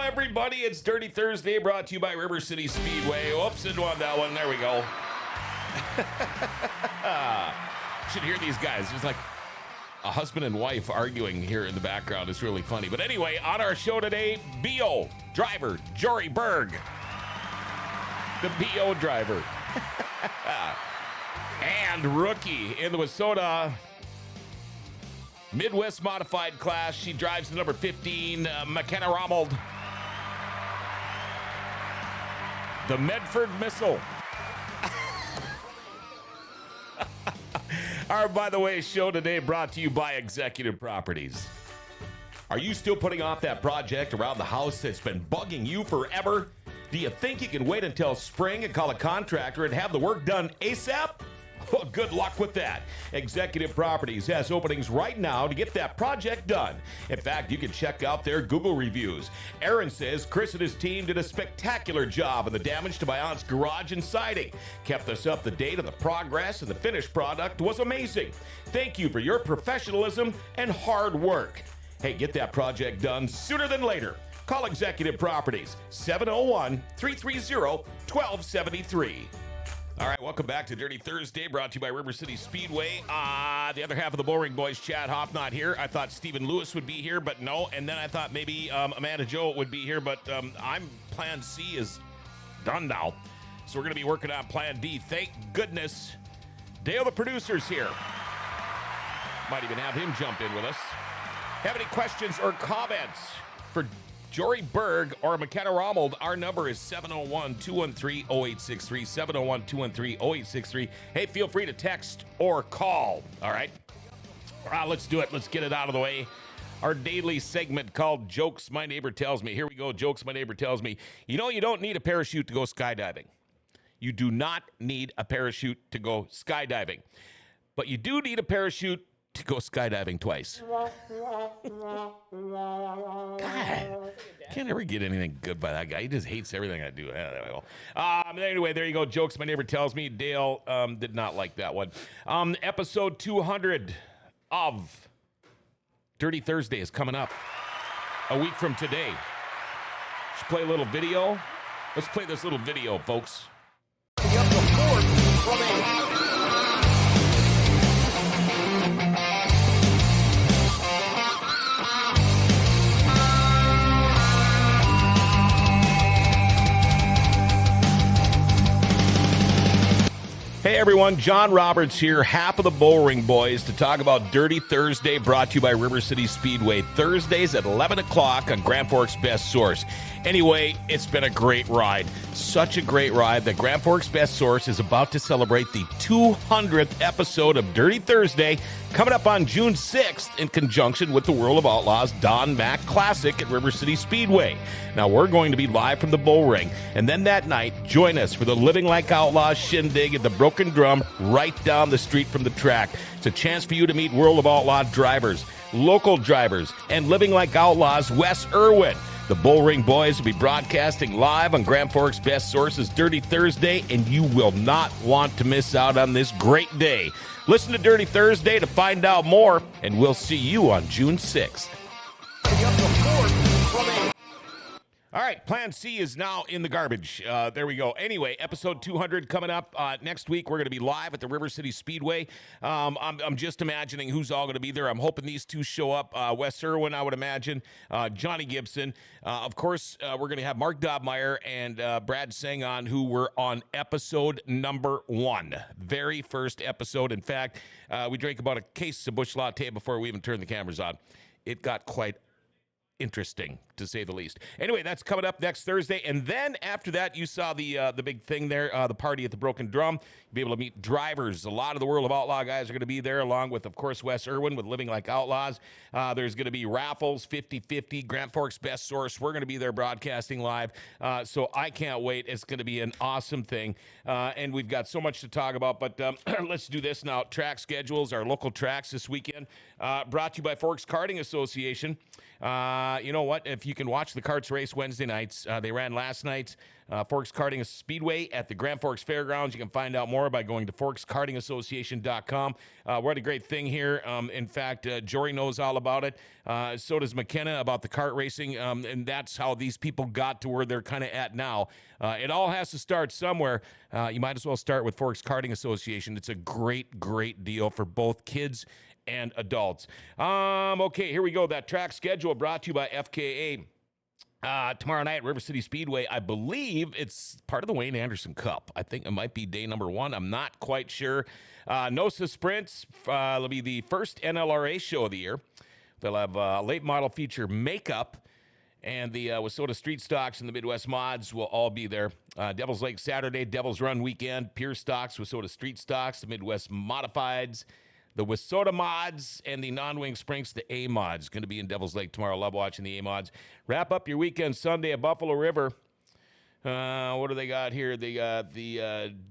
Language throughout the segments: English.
everybody. It's Dirty Thursday, brought to you by River City Speedway. Oops, didn't want that one. There we go. Should hear these guys. There's like a husband and wife arguing here in the background. It's really funny. But anyway, on our show today, BO driver Jory Berg. The BO driver. And rookie in the Wissota Midwest Modified class. She drives the number 15, MaKenna Romuld. The Medford Missile. Our, by the way, show today brought to you by Executive Properties. Are you still putting off that project around the house that's been bugging you forever? Do you think you can wait until spring and call a contractor and have the work done ASAP? Well, good luck with that. Executive Properties has openings right now to get that project done. In fact, you can check out their Google reviews. Aaron says Chris and his team did a spectacular job on the damage to my aunt's garage and siding. Kept us up to date on the progress, and the finished product was amazing. Thank you for your professionalism and hard work. Hey, get that project done sooner than later. Call Executive Properties, 701-330-1273. All right, welcome back to Dirty Thursday, brought to you by River City Speedway. The other half of the Bullring Boys, Chad Hoff, not here. I thought Stephen Lewis would be here, but no. And then I thought maybe Amanda Joe would be here, but Plan C is done now. So we're going to be working on Plan D. Thank goodness. Dale, the producer's here. Might even have him jump in with us. Have any questions or comments for Jory Berg or MaKenna Romuld? Our number is 701-213-0863, 701-213-0863. Hey, feel free to text or call, all right? Let's do it. Let's get it out of the way. Our daily segment called Jokes My Neighbor Tells Me. Here we go, Jokes My Neighbor Tells Me. You know, you don't need a parachute to go skydiving. You do not need a parachute to go skydiving. But you do need a parachute to go skydiving twice. God, can't ever get anything good by that guy. He just hates everything I do. Anyway, there you go. Jokes My Neighbor Tells Me. Dale did not like that one. Episode 200 of Dirty Thursday is coming up a week from today. Should play a little video. Let's play this little video, folks. Hey everyone, John Roberts here, half of the Bullring Boys, to talk about Dirty Thursday, brought to you by River City Speedway. Thursdays at 11 o'clock on Grand Forks Best Source. Anyway, it's been a great ride. Such a great ride that Grand Forks Best Source is about to celebrate the 200th episode of Dirty Thursday, coming up on June 6th in conjunction with the World of Outlaws Don Mac Classic at River City Speedway. Now, we're going to be live from the Bull Ring, and then that night, join us for the Living Like Outlaws shindig at the Broken Drum right down the street from the track. It's a chance for you to meet World of Outlaws drivers, local drivers, and Living Like Outlaws Wes Irwin. The Bullring Boys will be broadcasting live on Grand Forks Best Source's Dirty Thursday, and you will not want to miss out on this great day. Listen to Dirty Thursday to find out more, and we'll see you on June 6th. All right, Plan C is now in the garbage. There we go. Anyway, episode 200 coming up next week. We're going to be live at the River City Speedway. I'm just imagining who's all going to be there. I'm hoping these two show up. Wes Irwin, I would imagine. Johnny Gibson. Of course, we're going to have Mark Dobmeyer and Brad Sangon, who were on episode number 1. Very first episode. In fact, we drank about a case of Busch Latte before we even turned the cameras on. It got quite interesting, to say the least. Anyway, that's coming up next Thursday. And then after that, you saw the big thing there, the party at the Broken Drum. You'll be able to meet drivers. A lot of the World of Outlaw guys are going to be there, along with, of course, Wes Irwin with Living Like Outlaws. There's going to be raffles, 50-50, Grand Forks Best Source. We're going to be there broadcasting live. So I can't wait. It's going to be an awesome thing. And we've got so much to talk about. But let's do this now. Track schedules, our local tracks this weekend. Brought to you by Forks Karting Association. You know what? If if you can watch the carts race Wednesday nights. They ran last night. Forks Karting Speedway at the Grand Forks Fairgrounds. You can find out more by going to forkskartingassociation.com. What a great thing here. In fact, Jory knows all about it. So does MaKenna about the kart racing. And that's how these people got to where they're kind of at now. It all has to start somewhere. You might as well start with Forks Karting Association. It's a great, great deal for both kids and adults. Okay, here we go. That track schedule brought to you by FKA. Tomorrow night, River City Speedway, I believe it's part of the Wayne Anderson Cup. I think it might be day number 1. I'm not quite sure. NOSA Sprints will be the first NLRA show of the year. They'll have a late model feature makeup, and the Wissota Street Stocks and the Midwest Mods will all be there. Devil's Lake Saturday, Devil's Run weekend, Pure Stocks, Wissota Street Stocks, the Midwest Modifieds, the Wissota Mods, and the non-wing Sprints, the A Mods. Going to be in Devil's Lake tomorrow. Love watching the A Mods. Wrap up your weekend Sunday at Buffalo River. What do they got here? They got the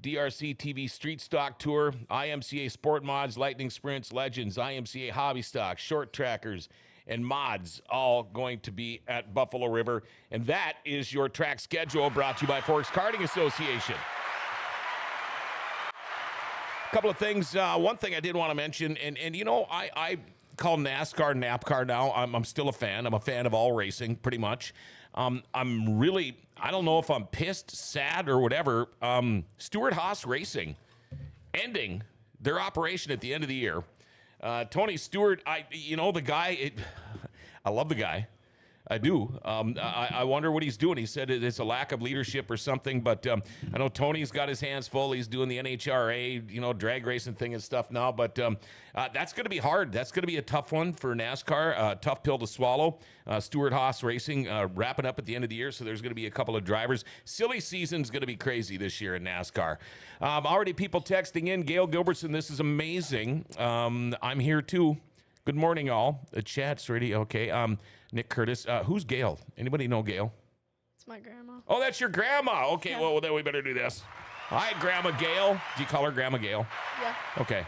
DRC TV Street Stock Tour, IMCA Sport Mods, Lightning Sprints, Legends, IMCA Hobby Stock, Short Trackers, and Mods, all going to be at Buffalo River. And that is your track schedule brought to you by Forks Karting Association. Couple of things. One thing I did want to mention, and you know, I call NASCAR NAPCAR now. I'm still a fan. I'm a fan of all racing, pretty much. I'm really, I don't know if I'm pissed, sad, or whatever. Stewart-Haas Racing ending their operation at the end of the year. Tony Stewart, the guy, I love the guy. I do. I wonder what he's doing. He said it's a lack of leadership or something, but I know Tony's got his hands full. He's doing the NHRA, drag racing thing and stuff now, but that's going to be hard. That's going to be a tough one for NASCAR, tough pill to swallow. Stewart-Haas Racing wrapping up at the end of the year, so there's going to be a couple of drivers. Silly season's going to be crazy this year in NASCAR. Already people texting in. Gail Gilbertson, this is amazing. I'm here too. Good morning, all. The chat's ready. Okay. Nick Curtis. Who's Gail? Anybody know Gail? It's my grandma. Oh, that's your grandma. Okay, yeah. Well, then we better do this. Hi, Grandma Gail. Do you call her Grandma Gail? Yeah. Okay.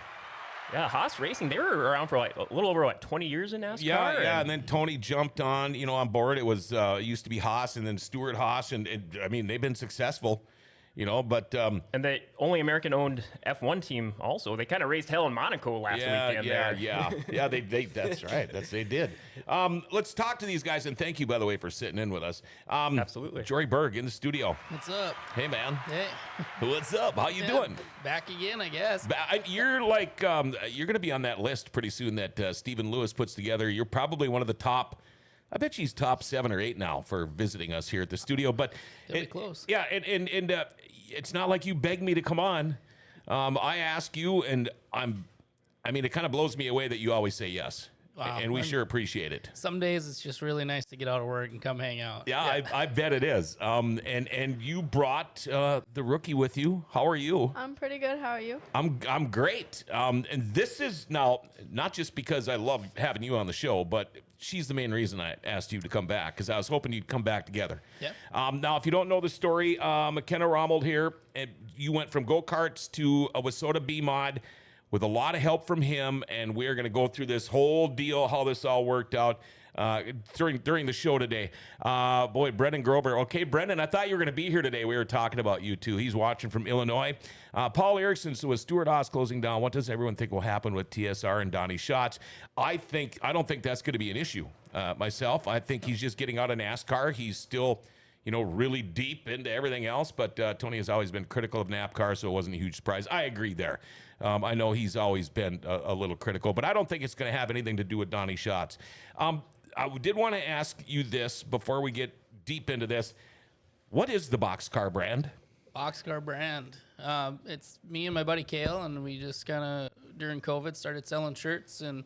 Yeah, Haas Racing, they were around for like a little over, 20 years in NASCAR? Yeah, and then Tony jumped on board. It was it used to be Haas and then Stewart-Haas, and I mean, they've been successful. But... and the only American-owned F1 team also. They kind of raised hell in Monaco last weekend there. Yeah, they that's right. They did. Let's talk to these guys, and thank you, by the way, for sitting in with us. Absolutely. Jory Berg in the studio. What's up? Hey, man. Hey. What's up? How you doing? Back again, I guess. You're like, you're going to be on that list pretty soon that Stephen Lewis puts together. You're probably one of the top... I bet she's top 7 or 8 now for visiting us here at the studio. But it'll be close. Yeah, and it's not like you begged me to come on. I ask you, and it kind of blows me away that you always say yes. Wow. And we sure appreciate it. Some days it's just really nice to get out of work and come hang out. Yeah. I bet it is. And you brought the rookie with you. How are you? I'm pretty good. How are you? I'm great. And this is now not just because I love having you on the show, but she's the main reason I asked you to come back, because I was hoping you'd come back together. Yeah. Now, if you don't know the story, MaKenna Romuld here, and you went from go-karts to a Wissota B-Mod with a lot of help from him, and we're going to go through this whole deal, how this all worked out during the show today. Boy, Brendan Grover. Okay, Brendan, I thought you were going to be here today. We were talking about you two. He's watching from Illinois. Paul Erickson, so with Stewart-Haas closing down, what does everyone think will happen with TSR and Donnie Schatz? I don't think that's going to be an issue myself. I think he's just getting out of NASCAR. He's still... really deep into everything else, but Tony has always been critical of NASCAR, so it wasn't a huge surprise. I agree there. I know he's always been a little critical, but I don't think it's going to have anything to do with Donnie Schatz. I did want to ask you this before we get deep into this. What is the Boxcar brand? Boxcar brand. It's me and my buddy Kale, and we just kind of, during COVID, started selling shirts and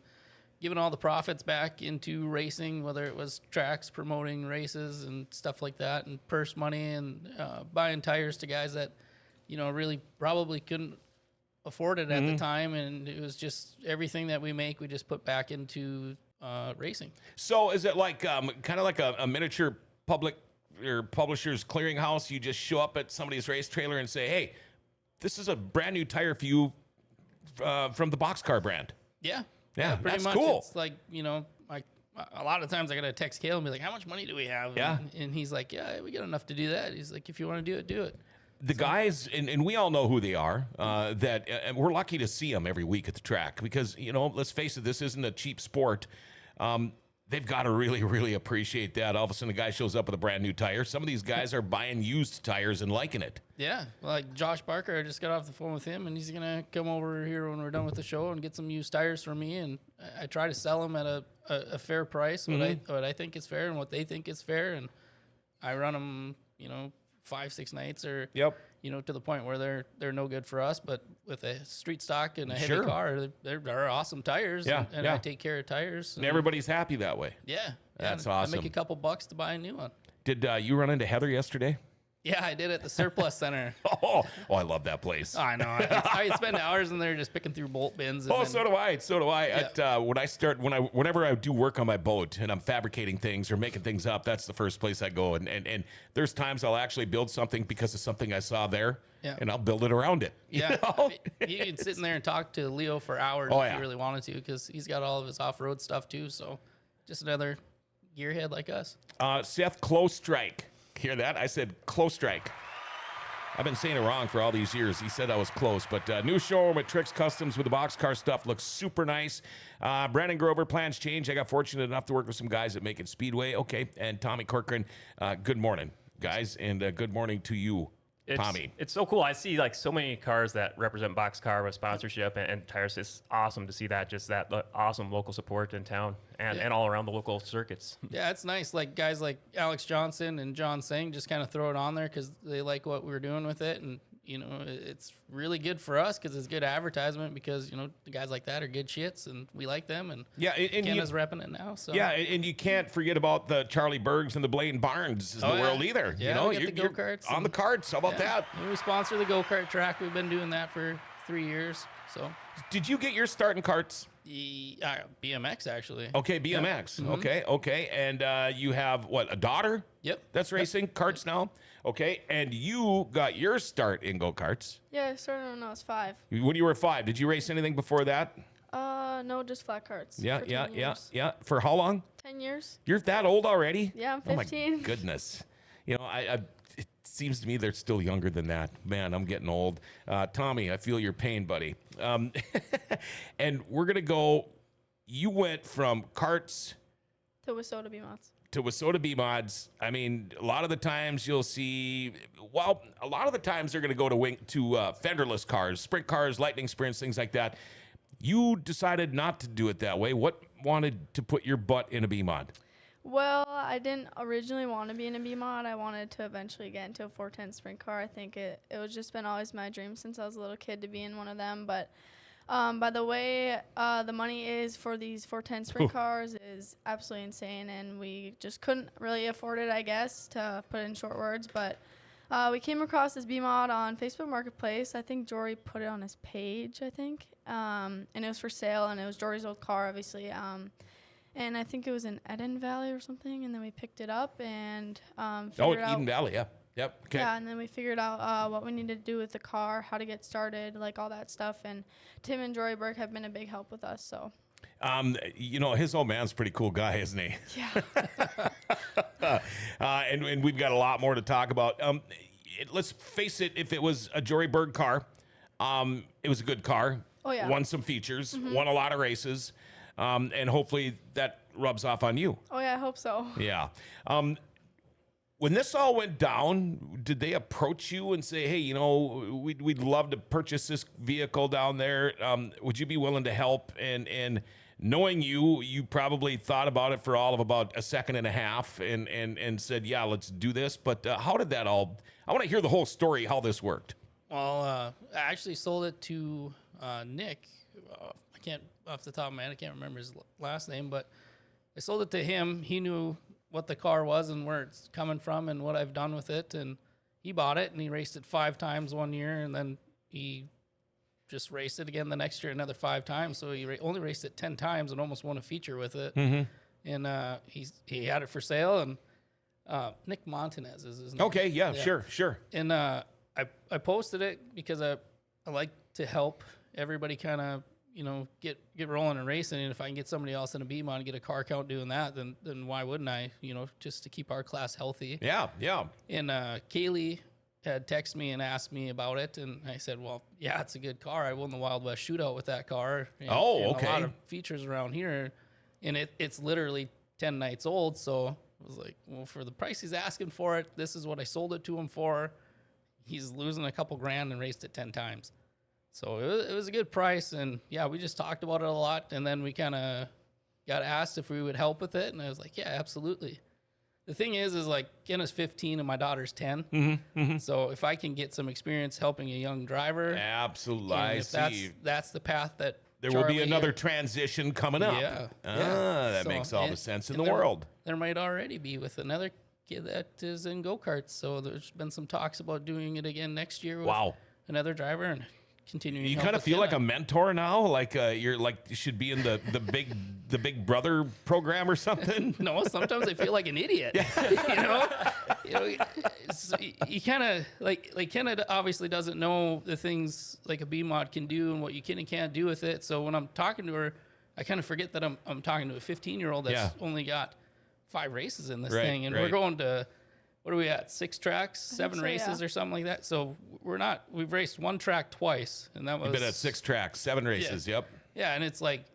giving all the profits back into racing, whether it was tracks, promoting races and stuff like that, and purse money, and buying tires to guys that, really probably couldn't afford it at the time. And it was just everything that we make, we just put back into racing. So is it like kind of like a miniature public or publisher's clearinghouse? You just show up at somebody's race trailer and say, hey, this is a brand new tire for you from the Boxcar brand. Yeah. Yeah, pretty that's much. cool. It's like, I a lot of times I got to text Kale and be like, how much money do we have? Yeah. And he's like, yeah, we got enough to do that. He's like, if you want to do it, do it. The guys, and we all know who they are, and we're lucky to see them every week at the track because, let's face it, this isn't a cheap sport. They've got to really, really appreciate that. All of a sudden, the guy shows up with a brand new tire. Some of these guys are buying used tires and liking it. Yeah, like Josh Barker, I just got off the phone with him, and he's going to come over here when we're done with the show and get some used tires for me. And I try to sell them at a fair price, what I think is fair and what they think is fair. And I run them, 5-6 nights or to the point where they're no good for us, but with a street stock and a heavy car, they're awesome tires. And I take care of tires. And everybody's happy that way. Yeah. That's I awesome. make a couple bucks to buy a new one. Did you run into Heather yesterday? Yeah, I did at the Surplus Center. Oh, I love that place. I know. I spend hours in there just picking through bolt bins. And So do I. Yeah. Whenever I do work on my boat and I'm fabricating things or making things up, that's the first place I go. And there's times I'll actually build something because of something I saw there, and I'll build it around it. Yeah, you can sit in there and talk to Leo for hours if you really wanted to, because he's got all of his off-road stuff too. So just another gearhead like us. Seth, close strike. Hear that? I said close strike. I've been saying it wrong for all these years. He said I was close, but new showroom at Trix Customs with the boxcar stuff looks super nice. Brandon Grover, plans change. I got fortunate enough to work with some guys at Macon Speedway. Okay, and Tommy Corcoran. Good morning, guys, and good morning to you, Tommy. It's so cool. I see like so many cars that represent boxcar with sponsorship and tires. It's awesome to see that, just that awesome local support in town and all around the local circuits. Yeah, it's nice. Like guys like Alex Johnson and John Singh just kind of throw it on there because they like what we were doing with it. And, it's really good for us because it's good advertisement because, the guys like that are good shits and we like them. And Kenna's repping it now. So. Yeah, and you can't forget about the Charlie Bergs and the Blaine Barnes in the world either. Yeah, we got the go-karts. On the carts. How about that? We sponsor the go-kart track. We've been doing that for 3 years. So. Did you get your start in carts? BMX, actually. Okay, BMX. Yeah. Okay. And you have, a daughter? Yep. That's racing carts now? Okay, and you got your start in go-karts. Yeah, I started when I was 5. When you were 5, did you race anything before that? No, just flat carts. Yeah. For how long? 10 years. You're that old already? Yeah, I'm 15. Oh my goodness. It seems to me they're still younger than that. Man, I'm getting old. Tommy, I feel your pain, buddy. And we're going to go, you went from carts to Wissota B-Mods. To Wissota B-Mods. I mean, a lot of the times you'll see, a lot of the times they're going to go to fenderless cars, sprint cars, lightning sprints, things like that. You decided not to do it that way. What wanted to put your butt in a B-Mod? Well, I didn't originally want to be in a B-Mod. I wanted to eventually get into a 410 sprint car. I think it was just been always my dream since I was a little kid to be in one of them. But by the way, the money is for these 410 sprint cars is absolutely insane, and we just couldn't really afford it, I guess, to put it in short words. But we came across this B-Mod on Facebook Marketplace. I think Jory put it on his page, and it was for sale, and it was Jory's old car, obviously. And I think it was in Eden Valley or something, and then we picked it up and figured out. Eden Valley, yeah. Yep. Okay. Yeah, and then we figured out what we needed to do with the car, how to get started, like all that stuff. And Tim and Jory Berg have been a big help with us. So. His old man's a pretty cool guy, isn't he? Yeah. And we've got a lot more to talk about. Let's face it, if it was a Jory Berg car, it was a good car. Oh, yeah. Won some features, won a lot of races, and hopefully that rubs off on you. Oh, yeah, I hope so. Yeah. When this all went down, did they approach you and say, hey, we'd love to purchase this vehicle down there. Would you be willing to help? And knowing you probably thought about it for all of about a second and a half and said, yeah, let's do this. But how did that all, I want to hear the whole story, how this worked. Well, I actually sold it to Nick. I can't, off the top of my head, I can't remember his last name, but I sold it to him. He knew what the car was and where it's coming from and what I've done with it. And he bought it and he raced it 5 times one year, and then he just raced it again the next year another 5 times. So he only raced it 10 times and almost won a feature with it. And he had it for sale, and Nick Montanez is his name. Okay, yeah. Sure. And I posted it because I like to help everybody kind of get rolling and racing. And if I can get somebody else in a B mod and get a car count doing that, then why wouldn't I? Just to keep our class healthy. Yeah. And Kaylee had texted me and asked me about it, and I said, well, yeah, it's a good car. I won the Wild West Shootout with that car. And a lot of features around here, and it's literally 10 nights old. So I was like, well, for the price he's asking for it, this is what I sold it to him for. He's losing a couple grand and raced it 10 times. So it was a good price, and yeah, we just talked about it a lot, and then we kind of got asked if we would help with it, and I was like, yeah, absolutely. The thing is like Kenna's 15 and my daughter's 10. Mm-hmm. So if I can get some experience helping a young driver, absolutely, and if that's the path that there will be another transition coming up. Yeah, that makes all the sense in the world. There might already be with another kid that is in go-karts. So there's been some talks about doing it again next year with another driver and continuing. You kind of feel like a mentor now, like you should be in the big brother program or something. No, sometimes I feel like an idiot. You kind of like Kenna obviously doesn't know the things like a B mod can do and what you can and can't do with it. So when I'm talking to her, I kind of forget that I'm talking to a 15-year-old that's only got 5 races in this thing, and we're going to, what are we at, 6 tracks, 7 races or something like that. So we've raced 1 track twice, and that was. You've been at 6 tracks, 7 races. Yeah. Yep. Yeah, and it's like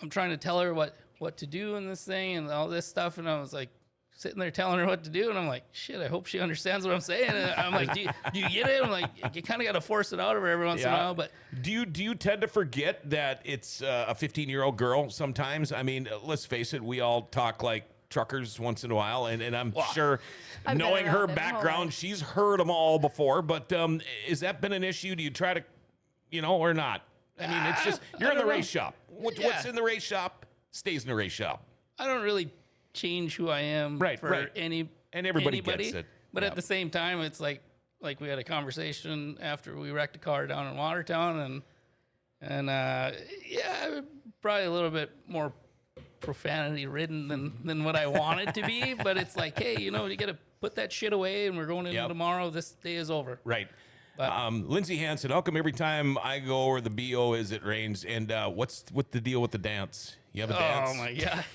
I'm trying to tell her what to do in this thing and all this stuff, and I was like sitting there telling her what to do, and I'm like, shit, I hope she understands what I'm saying. And I'm like, do you get it? I'm like, you kind of got to force it out of her every once in a while. But do you tend to forget that it's a 15-year-old girl sometimes? I mean, let's face it, we all talk like truckers once in a while, and I'm sure knowing her background, she's heard them all before. But has that been an issue? Do you try to, or not? I mean, it's just you're in the race shop. What's in the race shop stays in the race shop. I don't really change who I am for anybody. Gets it. But at the same time, it's like we had a conversation after we wrecked a car down in Watertown, and probably a little bit more profanity ridden than what I want it to be. But it's like, hey, you got to put that shit away, and we're going into tomorrow. This day is over. Right. Lindsay Hansen, how come every time I go where the BO is, it rains? And what's the deal with the dance? You have a dance? Oh my God.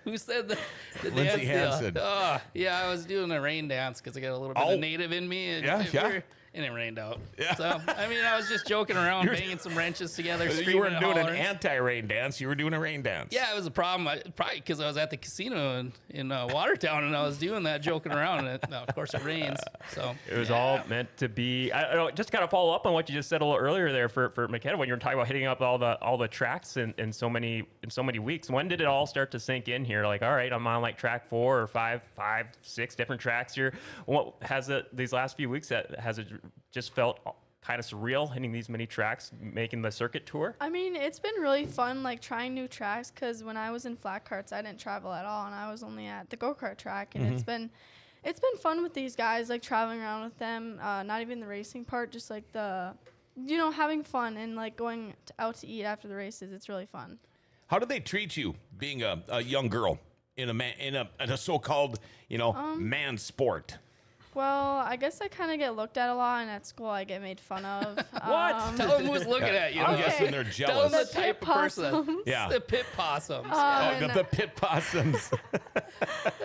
Who said the Lindsay dance Hansen. deal? Oh, yeah, I was doing a rain dance because I got a little bit of native in me. And and it rained out. Yeah. So, I mean, I was just joking around, banging some wrenches together. You weren't doing an anti-rain dance. You were doing a rain dance. Yeah, it was a problem. Probably because I was at the casino in Watertown, and I was doing that, joking around. And of course, it rains. So it was all meant to be. I don't know, just kind of follow up on what you just said a little earlier there for MaKenna, when you were talking about hitting up all the tracks in so many weeks. When did it all start to sink in here? Like, all right, I'm on like track 4 or 5, 6 different tracks here. What has these last few weeks has it just felt kind of surreal hitting these many tracks, making the circuit tour? I mean, it's been really fun, like trying new tracks, because when I was in flat carts, I didn't travel at all, and I was only at the go-kart track, and it's been fun with these guys, like traveling around with them, not even the racing part, just like the, having fun and like going out to eat after the races. It's really fun. How do they treat you being a young girl in a so-called, man sport? Well, I guess I kind of get looked at a lot, and at school I get made fun of. What? Tell them who's looking at you. I'm guessing they're jealous. Tell them the type of person. Yeah. The pit possums. The pit possums.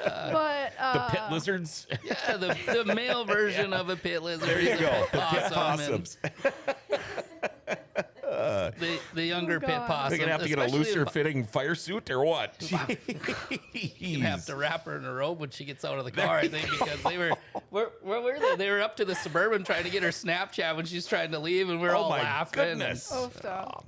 But the pit lizards. Yeah, the male version of a pit lizard. There you go. The pit possum possums. The younger pit possum. They're gonna have to get a looser fitting fire suit or what? You have to wrap her in a robe when she gets out of the car, I think, because they were where were they? They were up to the Suburban trying to get her Snapchat when she's trying to leave, and we're all laughing. Goodness.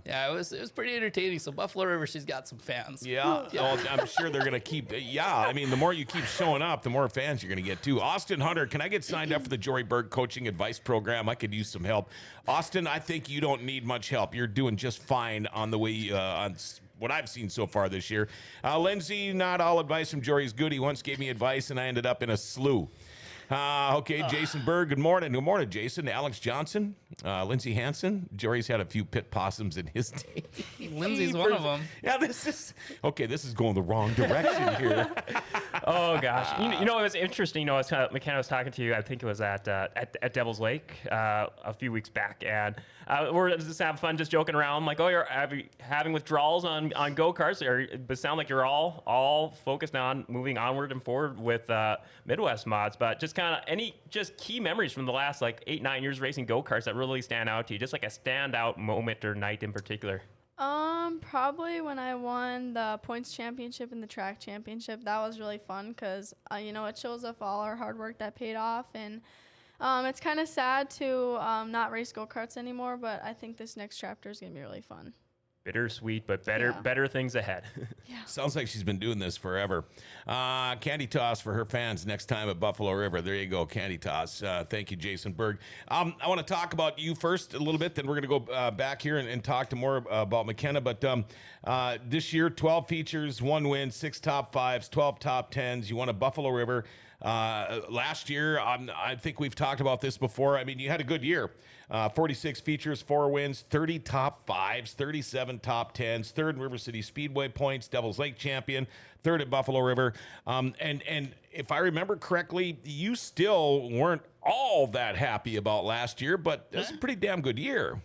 Yeah, it was pretty entertaining. So Buffalo River, she's got some fans. Yeah. Well, I'm sure they're gonna keep. Yeah, I mean, the more you keep showing up, the more fans you're gonna get too. Austin Hunter, can I get signed up for the Jory Berg Coaching Advice Program? I could use some help. Austin, I think you don't need much help. You're doing just fine on the way on what I've seen so far this year. Lindsay, not all advice from Jory's good. He once gave me advice, and I ended up in a slough. Okay, Jason Berg, good morning. Good morning, Jason. Alex Johnson, Lindsey Hansen. Jory's had a few pit possums in his day. Lindsay's one of them. Yeah, this is going the wrong direction here. Oh gosh, you know it was interesting. MaKenna was talking to you. I think it was at Devil's Lake a few weeks back, and we're just having fun, just joking around. Like, oh, you're having withdrawals on go karts, or it sound like you're all focused on moving onward and forward with Midwest mods. But just kind of any just key memories from the last like 8-9 years racing go karts that really stand out to you, just like a standout moment or night in particular. Probably when I won the points championship and the track championship. That was really fun because, it shows off all our hard work that paid off. And it's kind of sad to not race go-karts anymore, but I think this next chapter is going to be really fun. Bittersweet, but better things ahead. Yeah. Sounds like she's been doing this forever. Candy toss for her fans next time at Buffalo River. There you go, candy toss. Thank you, Jason Berg. I want to talk about you first a little bit, then we're going to go back here and talk to more about MaKenna. But this year, 12 features, 1 win, 6 top 5s, 12 top 10s. You won a Buffalo River. Last year, I think we've talked about this before. I mean, you had a good year. 46 features, 4 wins, 30 top 5s, 37 top 10s, 3rd in River City Speedway points, Devil's Lake champion, 3rd at Buffalo River. And if I remember correctly, you still weren't all that happy about last year, but it was a pretty damn good year.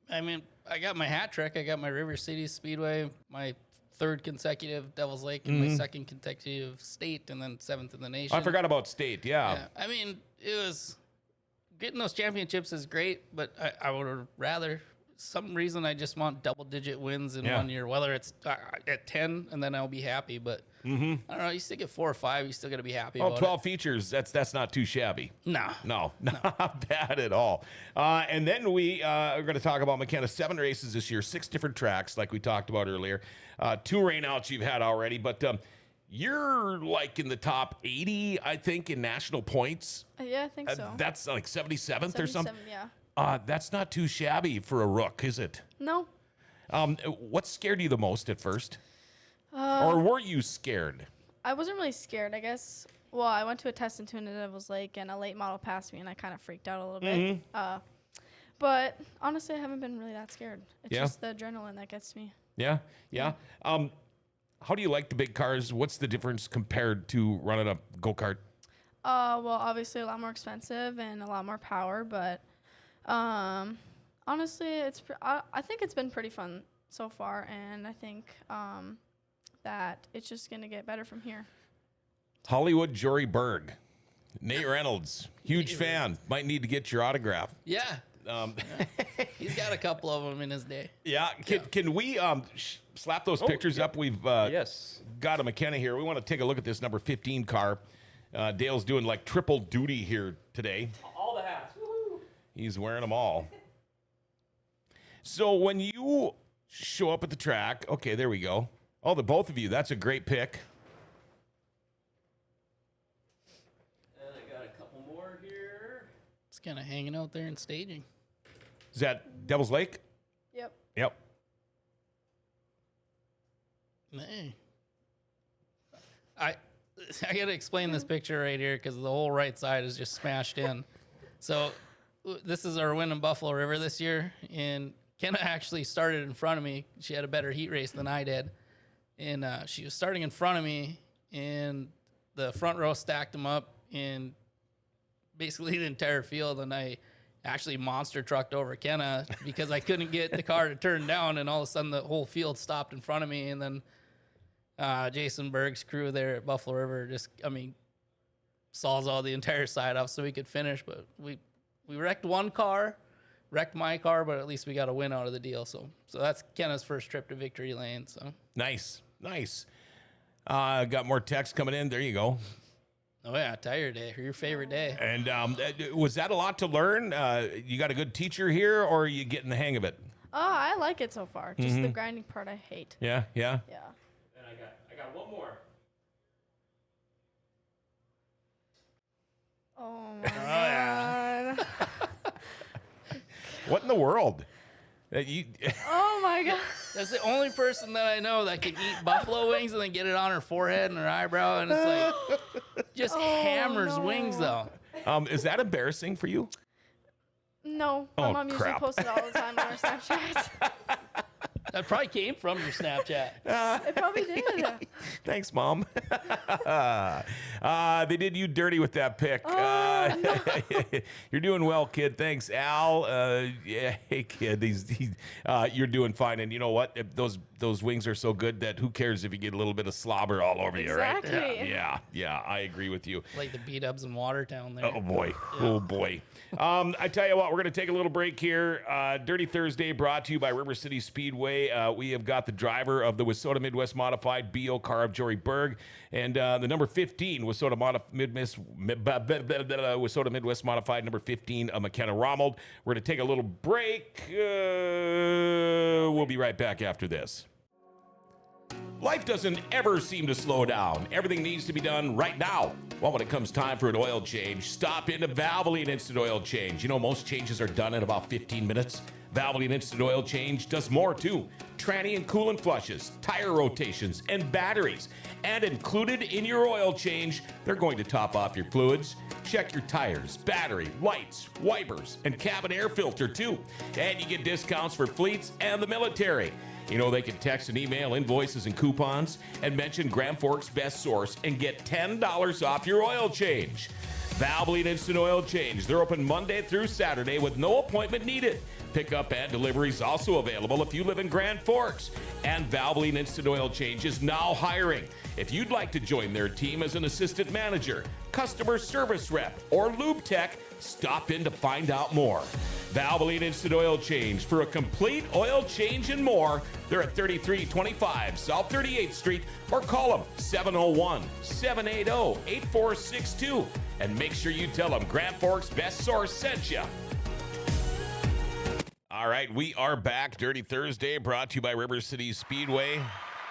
I mean, I got my hat trick. I got my River City Speedway, my 3rd consecutive Devil's Lake, and my 2nd consecutive state, and then 7th in the nation. I forgot about state, yeah. I mean, it was getting those championships is great, but I would rather, some reason I just want double-digit wins in 1 year, whether it's at 10, and then I'll be happy. But I don't know, you still get 4 or 5, you still got to be happy about 12 features, that's not too shabby. No, not bad at all. And then we are going to talk about MaKenna. 7 races this year, 6 different tracks, like we talked about earlier. 2 rainouts you've had already, but you're like in the top 80, I think, in national points. Yeah, I think so. That's like 77th or something. Yeah. That's not too shabby for a rook, is it? No. What scared you the most at first? Or were you scared? I wasn't really scared, I guess. Well, I went to a test and tune at Devil's Lake, and a late model passed me, and I kind of freaked out a little bit. But honestly, I haven't been really that scared. It's just the adrenaline that gets me. Yeah. How do you like the big cars? What's the difference compared to running a go-kart? Well, obviously a lot more expensive and a lot more power, but honestly, I think it's been pretty fun so far, and I think that it's just going to get better from here. Hollywood Jory Berg. Nate Reynolds, huge fan. Might need to get your autograph. Yeah. He's got a couple of them in his day. Yeah. Can we slap those pictures up? We've got a MaKenna here. We want to take a look at this number 15 car. Dale's doing like triple duty here today. All the hats. Woo-hoo. He's wearing them all. So when you show up at the track, okay, there we go. Oh, the both of you. That's a great pick. And I got a couple more here. It's kind of hanging out there and staging. Is that Devil's Lake? Yep. Yep. Hey. I got to explain this picture right here because the whole right side is just smashed in. So this is our win in Buffalo River this year, and Kenna actually started in front of me. She had a better heat race than I did, and she was starting in front of me, and the front row stacked them up in basically the entire field, and I actually monster trucked over Kenna because I couldn't get the car to turn down, and all of a sudden the whole field stopped in front of me, and then Jason Berg's crew there at Buffalo River just, saws all the entire side off so we could finish. But we wrecked one car, wrecked my car, but at least we got a win out of the deal. So that's Kenna's first trip to victory lane. So Nice. Got more text coming in. There you go. Oh yeah, tire day, your favorite day. And was that a lot to learn? You got a good teacher here, or are you getting the hang of it? I like it so far. Just the grinding part I hate. Yeah. Yeah. And I got one more. Oh my god. What in the world? Oh my god. That's the only person that I know that can eat buffalo wings and then get it on her forehead and her eyebrow, and it's like just hammers no. wings though. Is that embarrassing for you? No, my Oh, mom usually crap. posts it all the time on her Snapchat. That probably came from your Snapchat. It probably did. Thanks, Mom. They did you dirty with that pick. You're doing well, kid. Thanks, Al. Yeah, hey, kid. You're doing fine. And you know what? Those wings are so good that who cares if you get a little bit of slobber all over you, right? Exactly. Yeah. I agree with you. Like the B-dubs in Watertown there. Oh boy. Oh boy. I tell you what, we're going to take a little break here. Dirty Thursday brought to you by River City Speedway. We have got the driver of the Wissota Midwest Modified BO car of Jory Berg, and the number 15 Wissota Midwest Modified number 15 MaKenna Romuld. We're going to take a little break. We'll be right back after this. Life doesn't ever seem to slow down. Everything needs to be done right now. Well, when it comes time for an oil change, stop into Valvoline Instant Oil Change. You know, most changes are done in about 15 minutes. Valvoline Instant Oil Change does more too. Tranny and coolant flushes, tire rotations, and batteries. And included in your oil change, they're going to top off your fluids, check your tires, battery, lights, wipers, and cabin air filter too. And you get discounts for fleets and the military. You know, they can text and email invoices and coupons and mention Grand Forks Best Source and get $10 off your oil change. Valvoline Instant Oil Change. They're open Monday through Saturday with no appointment needed. Pickup and delivery is also available if you live in Grand Forks. And Valvoline Instant Oil Change is now hiring. If you'd like to join their team as an assistant manager, customer service rep, or lube tech, stop in to find out more. Valvoline Instant Oil Change for a complete oil change and more. They're at 3325 South 38th Street or call them 701-780-8462 and make sure you tell them Grand Forks Best Source sent you. All right, we are back. Dirty Thursday brought to you by River City Speedway.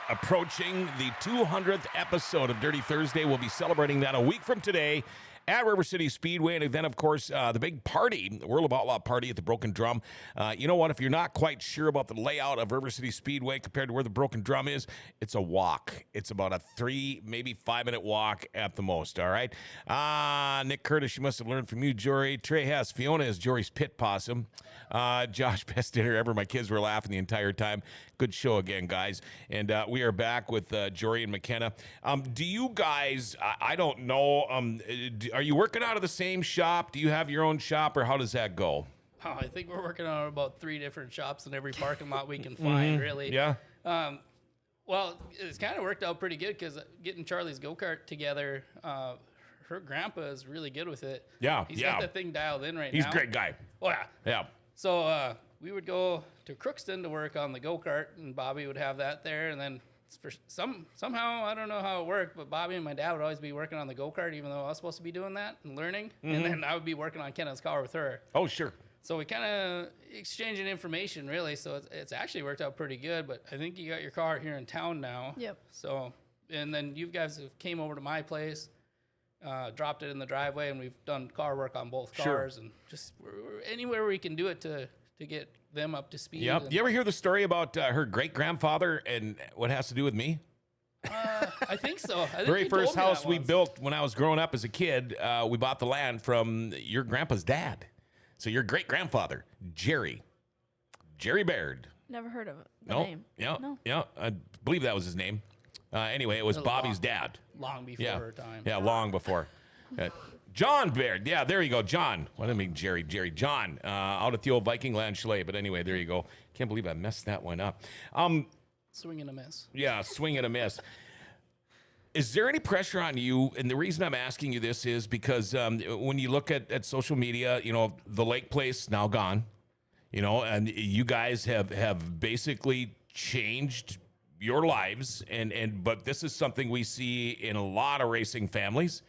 Approaching the 200th episode of Dirty Thursday. We'll be celebrating that a week from today at River City Speedway. And then, of course, the big party, the World of Outlaw party at the Broken Drum. You know what? If you're not quite sure about the layout of River City Speedway compared to where the Broken Drum is, it's a walk. It's about a 3, maybe 5-minute walk at the most, all right? Nick Curtis, you must have learned from you, Jory. Trey Hess, Fiona is Jory's pit possum. Josh, best dinner ever. My kids were laughing the entire time. Good show again, guys. And we are back with Jory and MaKenna. Do you guys, I don't know, are you working out of the same shop? Do you have your own shop, or how does that go? Oh, I think we're working on about 3 different shops in every parking lot we can find, really. Yeah. Well, it's kind of worked out pretty good because getting Charlie's go-kart together, her grandpa is really good with it. Yeah, He's yeah. got that thing dialed in right now. He's a great guy. Oh, yeah. Yeah. So we would go to Crookston to work on the go-kart, and Bobby would have that there. And then for somehow, I don't know how it worked, but Bobby and my dad would always be working on the go-kart, even though I was supposed to be doing that and learning. And then I would be working on Kenna's car with her. Oh, sure. So we kind of exchanging information, really. So it's actually worked out pretty good. But I think you got your car here in town now. Yep. So, and then you guys have came over to my place, dropped it in the driveway, and we've done car work on both cars. Sure. And just we're anywhere we can do it to get them up to speed. Yep. And, You ever hear the story about her great-grandfather and what has to do with me? I think so. I think Very you told first me house that we once. built when I was growing up as a kid, we bought the land from your grandpa's dad. So your great-grandfather, Jory Berg. Never heard of the No, name. yeah, No. yeah. I believe that was his name. Anyway, it was It was Bobby's long- dad. long before Yeah, her time. yeah, long before. John Baird. Yeah, there you go, John. What did I mean, Jerry? John, out at the old Viking Land Chalet. But anyway, there you go. Can't believe I messed that one up. Swing and a miss. Yeah, swing and a miss. Is there any pressure on you? And the reason I'm asking you this is because when you look at social media, you know, the lake place now gone, you know, and you guys have basically changed your lives. But this is something we see in a lot of racing families.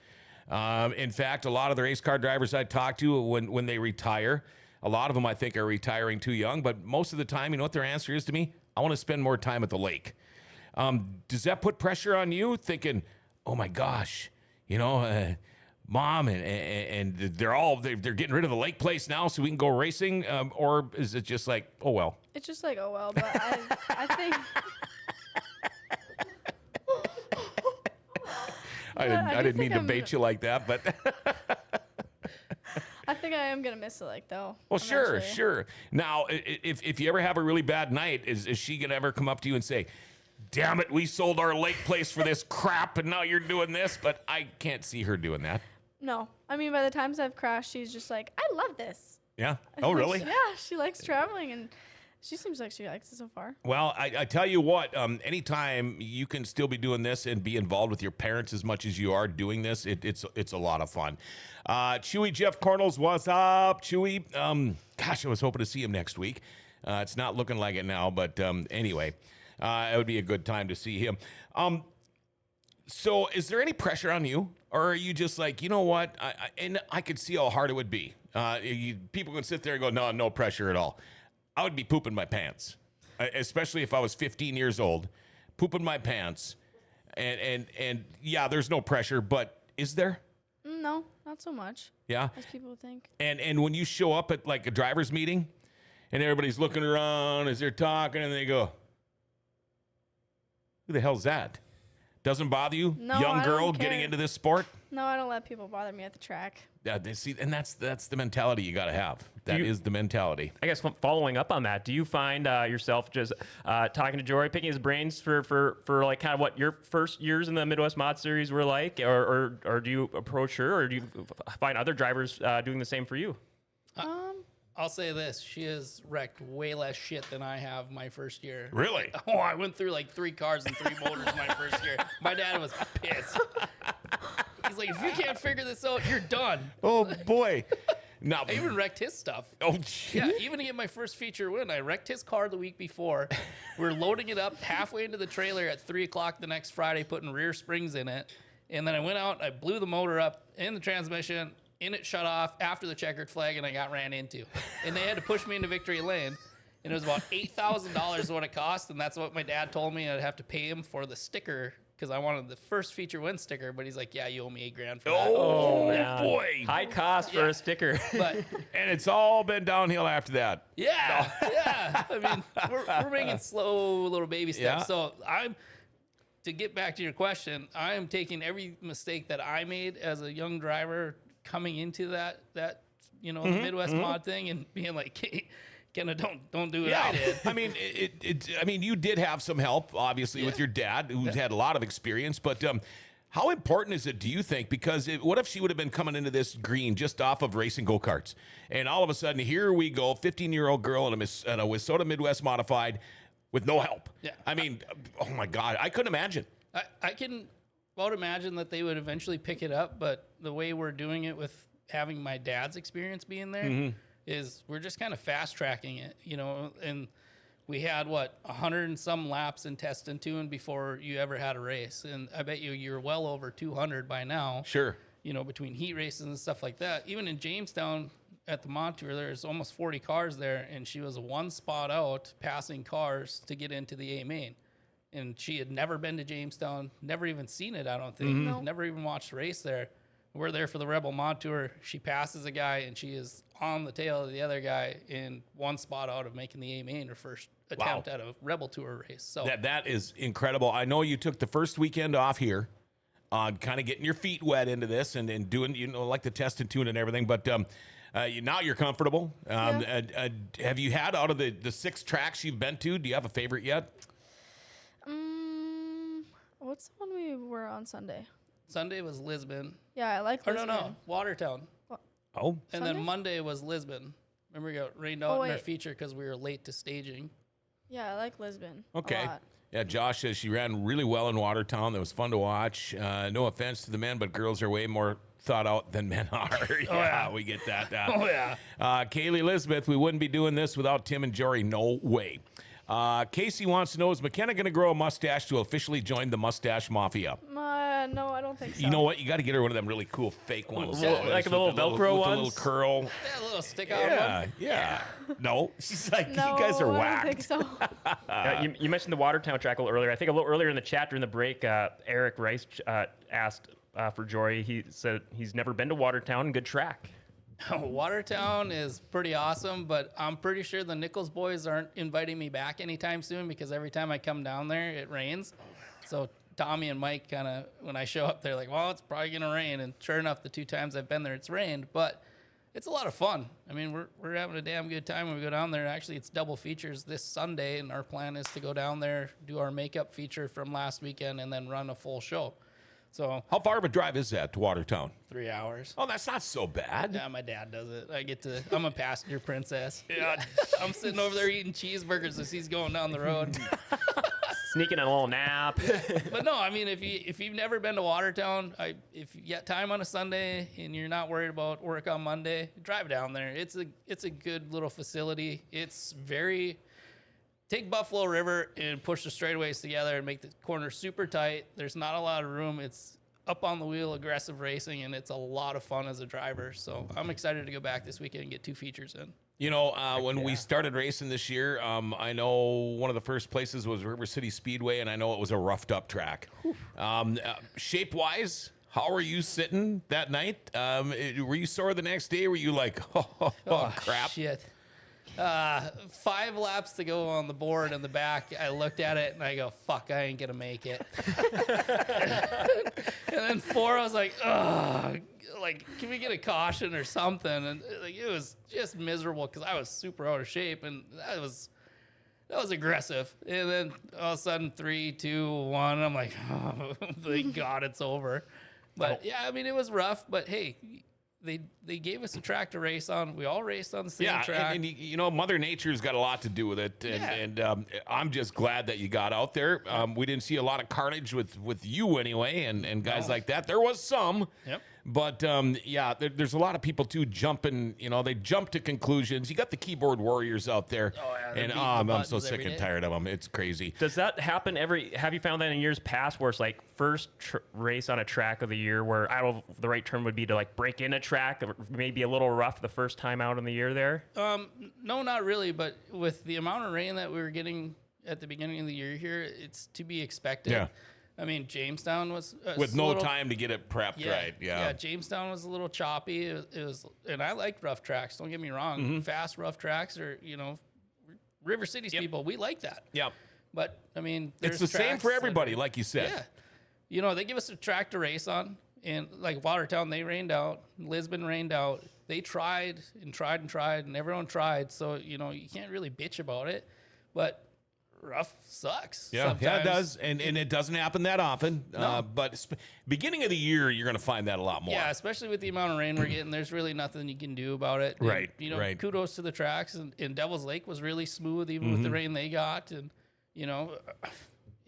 In fact, a lot of the race car drivers I talk to when they retire, a lot of them I think are retiring too young. But most of the time, you know what their answer is to me? I want to spend more time at the lake. Does that put pressure on you, thinking, oh my gosh, you know, mom and they're getting rid of the lake place now so we can go racing? Or is it just like, oh well? It's just like, oh well, but I think I didn't mean to bait you like that, but think I am gonna miss it, though. Well, sure, eventually. sure. Now, if you ever have a really bad night, is she gonna ever come up to you and say, "Damn it, we sold our lake place for this crap, and now you're doing this"? But I can't see her doing that. No, I mean, by the times I've crashed, she's just like, I love this. Yeah. Oh, really? Yeah, she likes traveling, and she seems like she likes it so far. Well, I tell you what, anytime you can still be doing this and be involved with your parents as much as you are doing this, it's a lot of fun. Chewy Jeff Cornels, what's up, Chewy? Gosh, I was hoping to see him next week. It's not looking like it now, but anyway, it would be a good time to see him. So is there any pressure on you? Or are you just like, you know what? I could see how hard it would be. People can sit there and go, no pressure at all. I would be pooping my pants, especially if I was 15 years old, pooping my pants. And yeah, there's no pressure, but is there? No, not so much. Yeah. As people think. And when you show up at like a driver's meeting and everybody's looking around as they're talking and they go, who the hell's that? Doesn't bother you? No, Young I girl don't care. getting into this sport? No, I don't let people bother me at the track. Yeah, and that's the mentality you got to have. That is the mentality. I guess following up on that, do you find yourself just talking to Jory, picking his brains for like kind of what your first years in the Midwest Mod Series were like, or do you approach her, or do you find other drivers doing the same for you? I'll say this: she has wrecked way less shit than I have my first year. Really? Oh, I went through like 3 cars and 3 motors my first year. My dad was pissed. He's like, if you can't figure this out, you're done. Oh boy. Now, I even wrecked his stuff. oh shit. Yeah, even to get my first feature win, I wrecked his car the week before. We were loading it up halfway into the trailer at 3 o'clock the next Friday, putting rear springs in it. And then I went out, I blew the motor up in the transmission, and it shut off after the checkered flag, and I got ran into. And they had to push me into victory lane. And it was about $8,000 what it cost, and that's what my dad told me I'd have to pay him for the sticker, because I wanted the first feature win sticker, but he's like, yeah, you owe me $8,000 for that. Oh, man. boy. High cost for a sticker. But And it's all been downhill after that. yeah, yeah. I mean, we're making slow little baby steps. Yeah. So to get back to your question, I am taking every mistake that I made as a young driver coming into that the Midwest mod thing and being like, hey, Kenna, don't do what I did. I mean, I mean, you did have some help, obviously, with your dad, who's had a lot of experience. But how important is it, do you think? Because what if she would have been coming into this green just off of racing go-karts, and all of a sudden, here we go, 15-year-old girl in a Wissota Midwest Modified with no help. Yeah. I mean, oh my God, I couldn't imagine. I can about imagine that they would eventually pick it up, but the way we're doing it with having my dad's experience being there is we're just kind of fast tracking it, and we had 100 and some laps in test and tune before you ever had a race. And I bet you're well over 200 by now. Sure. Between heat races and stuff like that. Even in Jamestown at the Mod Tour, there's almost 40 cars there, and she was 1 spot out passing cars to get into the A main. And she had never been to Jamestown, never even seen it, I don't think. No. Never even watched a race there. We're there for the Rebel Mod Tour. She passes a guy, and she is on the tail of the other guy in 1 spot out of making the A main, her first attempt at a Rebel Tour race. So That is incredible. I know you took the first weekend off here on kind of getting your feet wet into this and doing, like the test and tune and everything. But now you're comfortable. Have you had, out of the 6 tracks you've been to, do you have a favorite yet? What's the one we were on Sunday? Sunday was Lisbon. Yeah, I like Or Lisbon. no, Watertown. Oh. And Sunday? then Monday was Lisbon. Remember, we got rained out in our wait. feature because we were late to staging. Yeah, I like Lisbon. Okay. A lot. Yeah, Josh says she ran really well in Watertown. That was fun to watch. No offense to the men, but girls are way more thought out than men are. Yeah, we get that. Oh, yeah. Kaylee Elizabeth, we wouldn't be doing this without Tim and Jory. No way. Casey wants to know, is MaKenna going to grow a mustache to officially join the Mustache Mafia? No, I don't think so. You know what? You got to get her one of them really cool fake ones. Like the little Velcro with ones? the little curl. Yeah, a little stick out Yeah, one. yeah. No, she's like, No, you guys are I whacked. don't think so. You mentioned the Watertown track a little earlier. I think a little earlier in the chat during the break, Eric Rice asked for Jory. He said he's never been to Watertown. Good track. Watertown is pretty awesome, but I'm pretty sure the Nichols boys aren't inviting me back anytime soon because every time I come down there, it rains. So Tommy and Mike kind of, when I show up, they're like, well, it's probably going to rain. And sure enough, the 2 times I've been there, it's rained. But it's a lot of fun. I mean, we're having a damn good time when we go down there. Actually, it's double features this Sunday, and our plan is to go down there, do our makeup feature from last weekend, and then run a full show. So How far of a drive is that to Watertown? 3 hours. Oh, that's not so bad. Yeah, my dad does it. I'm a passenger princess. Yeah, I'm sitting over there eating cheeseburgers as he's going down the road. Sneaking a little nap. But no, I mean, if you've never been to Watertown, if you get time on a Sunday and you're not worried about work on Monday, drive down there. It's a good little facility. It's very. Take Buffalo River and push the straightaways together and make the corner super tight. There's not a lot of room. It's up on the wheel, aggressive racing, and it's a lot of fun as a driver. So I'm excited to go back this weekend and get 2 features in. You know, when we started racing this year, I know one of the first places was River City Speedway, and I know it was a roughed up track. Shape-wise, how were you sitting that night? Were you sore the next day? Were you like, oh crap? Shit. 5 laps to go on the board in the back. I looked at it and I go, fuck, I ain't gonna make it. And then 4, I was like, ugh, like, can we get a caution or something? And like, it was just miserable because I was super out of shape, and that was aggressive. And then all of a sudden 3, 2, 1, I'm like, oh, thank God it's over. But yeah, I mean, it was rough, but hey, they gave us a track to race on. We all raced on the same track. And you know, Mother Nature's got a lot to do with it, and I'm just glad that you got out there. We didn't see a lot of carnage with you anyway, and guys like that. There was some, but there's a lot of people too jumping. You know, they jump to conclusions. You got the keyboard warriors out there, and I'm so sick and tired of them. It's crazy. Does that happen have you found that in years past where it's like first race on a track of the year where, I don't know if the right term would be to like break in a track, or maybe a little rough the first time out in the year there? No, not really. But with the amount of rain that we were getting at the beginning of the year here, it's to be expected. Yeah. I mean, Jamestown was With no time to get it prepped right. Yeah, Jamestown was a little choppy. It was, and I like rough tracks. Don't get me wrong. Fast, rough tracks are, River City's people, we like that. Yeah. But, I mean, It's the same for everybody, like you said. Yeah. You know, they give us a track to race on. And like Watertown, they rained out. Lisbon rained out. They tried and tried and tried, and everyone tried. So, you can't really bitch about it. But rough sucks. Yeah, it does. And it doesn't happen that often. No. But beginning of the year, you're going to find that a lot more. Yeah, especially with the amount of rain we're getting, there's really nothing you can do about it. Right, And, right. Kudos to the tracks. And Devil's Lake was really smooth, even with the rain they got. And,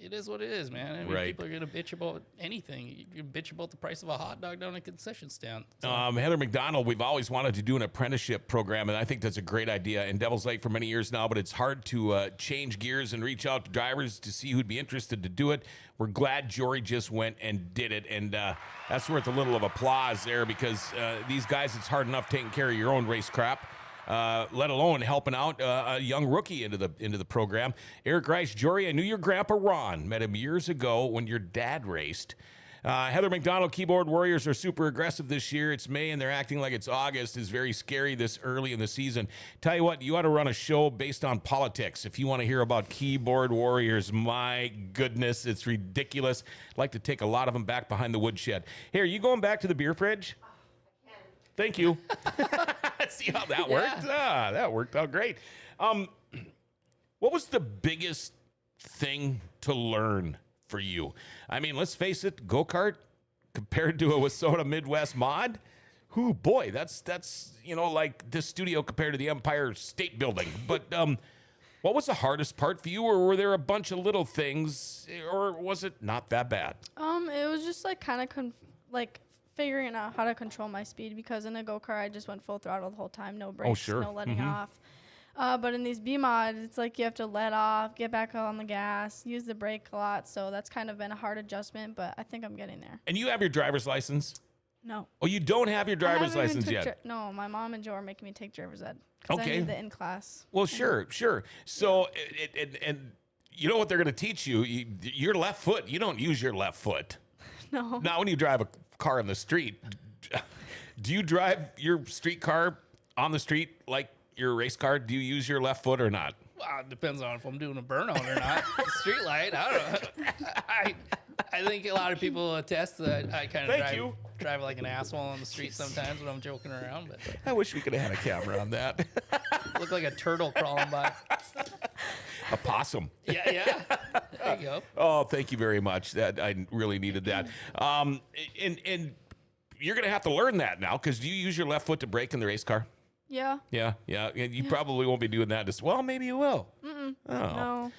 it is what it is, man. I mean, Right. people are going to bitch about anything. You bitch about the price of a hot dog down at a concession stand. So, Heather McDonald, we've always wanted to do an apprenticeship program, and I think that's a great idea in Devil's Lake for many years now, but it's hard to change gears and reach out to drivers to see who'd be interested to do it. We're glad Jory just went and did it, and that's worth a little of applause there, because these guys, it's hard enough taking care of your own race crap. Let alone helping out a young rookie into the program. Eric Reich, Jory, I knew your grandpa Ron. Met him years ago when your dad raced. Heather McDonald, keyboard warriors are super aggressive this year. It's May and they're acting like it's August. Is very scary this early in the season. Tell you what, you ought to run a show based on politics. If you want to hear about keyboard warriors, my goodness, it's ridiculous. I'd like to take a lot of them back behind the woodshed. Here, are you going back to the beer fridge? Thank you. See how that worked? That worked out great. What was the biggest thing to learn for you? I mean, let's face it, go-kart compared to a Wasona Midwest mod? Whoo, boy, that's like this studio compared to the Empire State Building. But what was the hardest part for you, or were there a bunch of little things, or was it not that bad? It was just like kind of figuring out how to control my speed, because in a go-kart I just went full throttle the whole time, no brakes, no letting off. But in these B-mods, it's like you have to let off, get back on the gas, use the brake a lot. So that's kind of been a hard adjustment, but I think I'm getting there. And you have your driver's license? No. Oh, you don't have your driver's license yet? No, my mom and Joe are making me take driver's ed because I need the in-class. Well, sure. So, and you know what they're going to teach you? Your left foot, you don't use your left foot. No. Now, when you drive a car in the street, do you drive your street car on the street like your race car? Do you use your left foot or not? Well, it depends on if I'm doing a burnout or not. Street light, I don't know. I think a lot of people attest that I kind of drive like an asshole on the street sometimes when I'm joking around. But I wish we could have had a camera on that. look like a turtle crawling by. A possum. Yeah. There you go. Oh, thank you very much. That I really needed that. And you're gonna have to learn that now, because do you use your left foot to brake in the race car? Yeah. Yeah. And you probably won't be doing that. Well, maybe you will. No.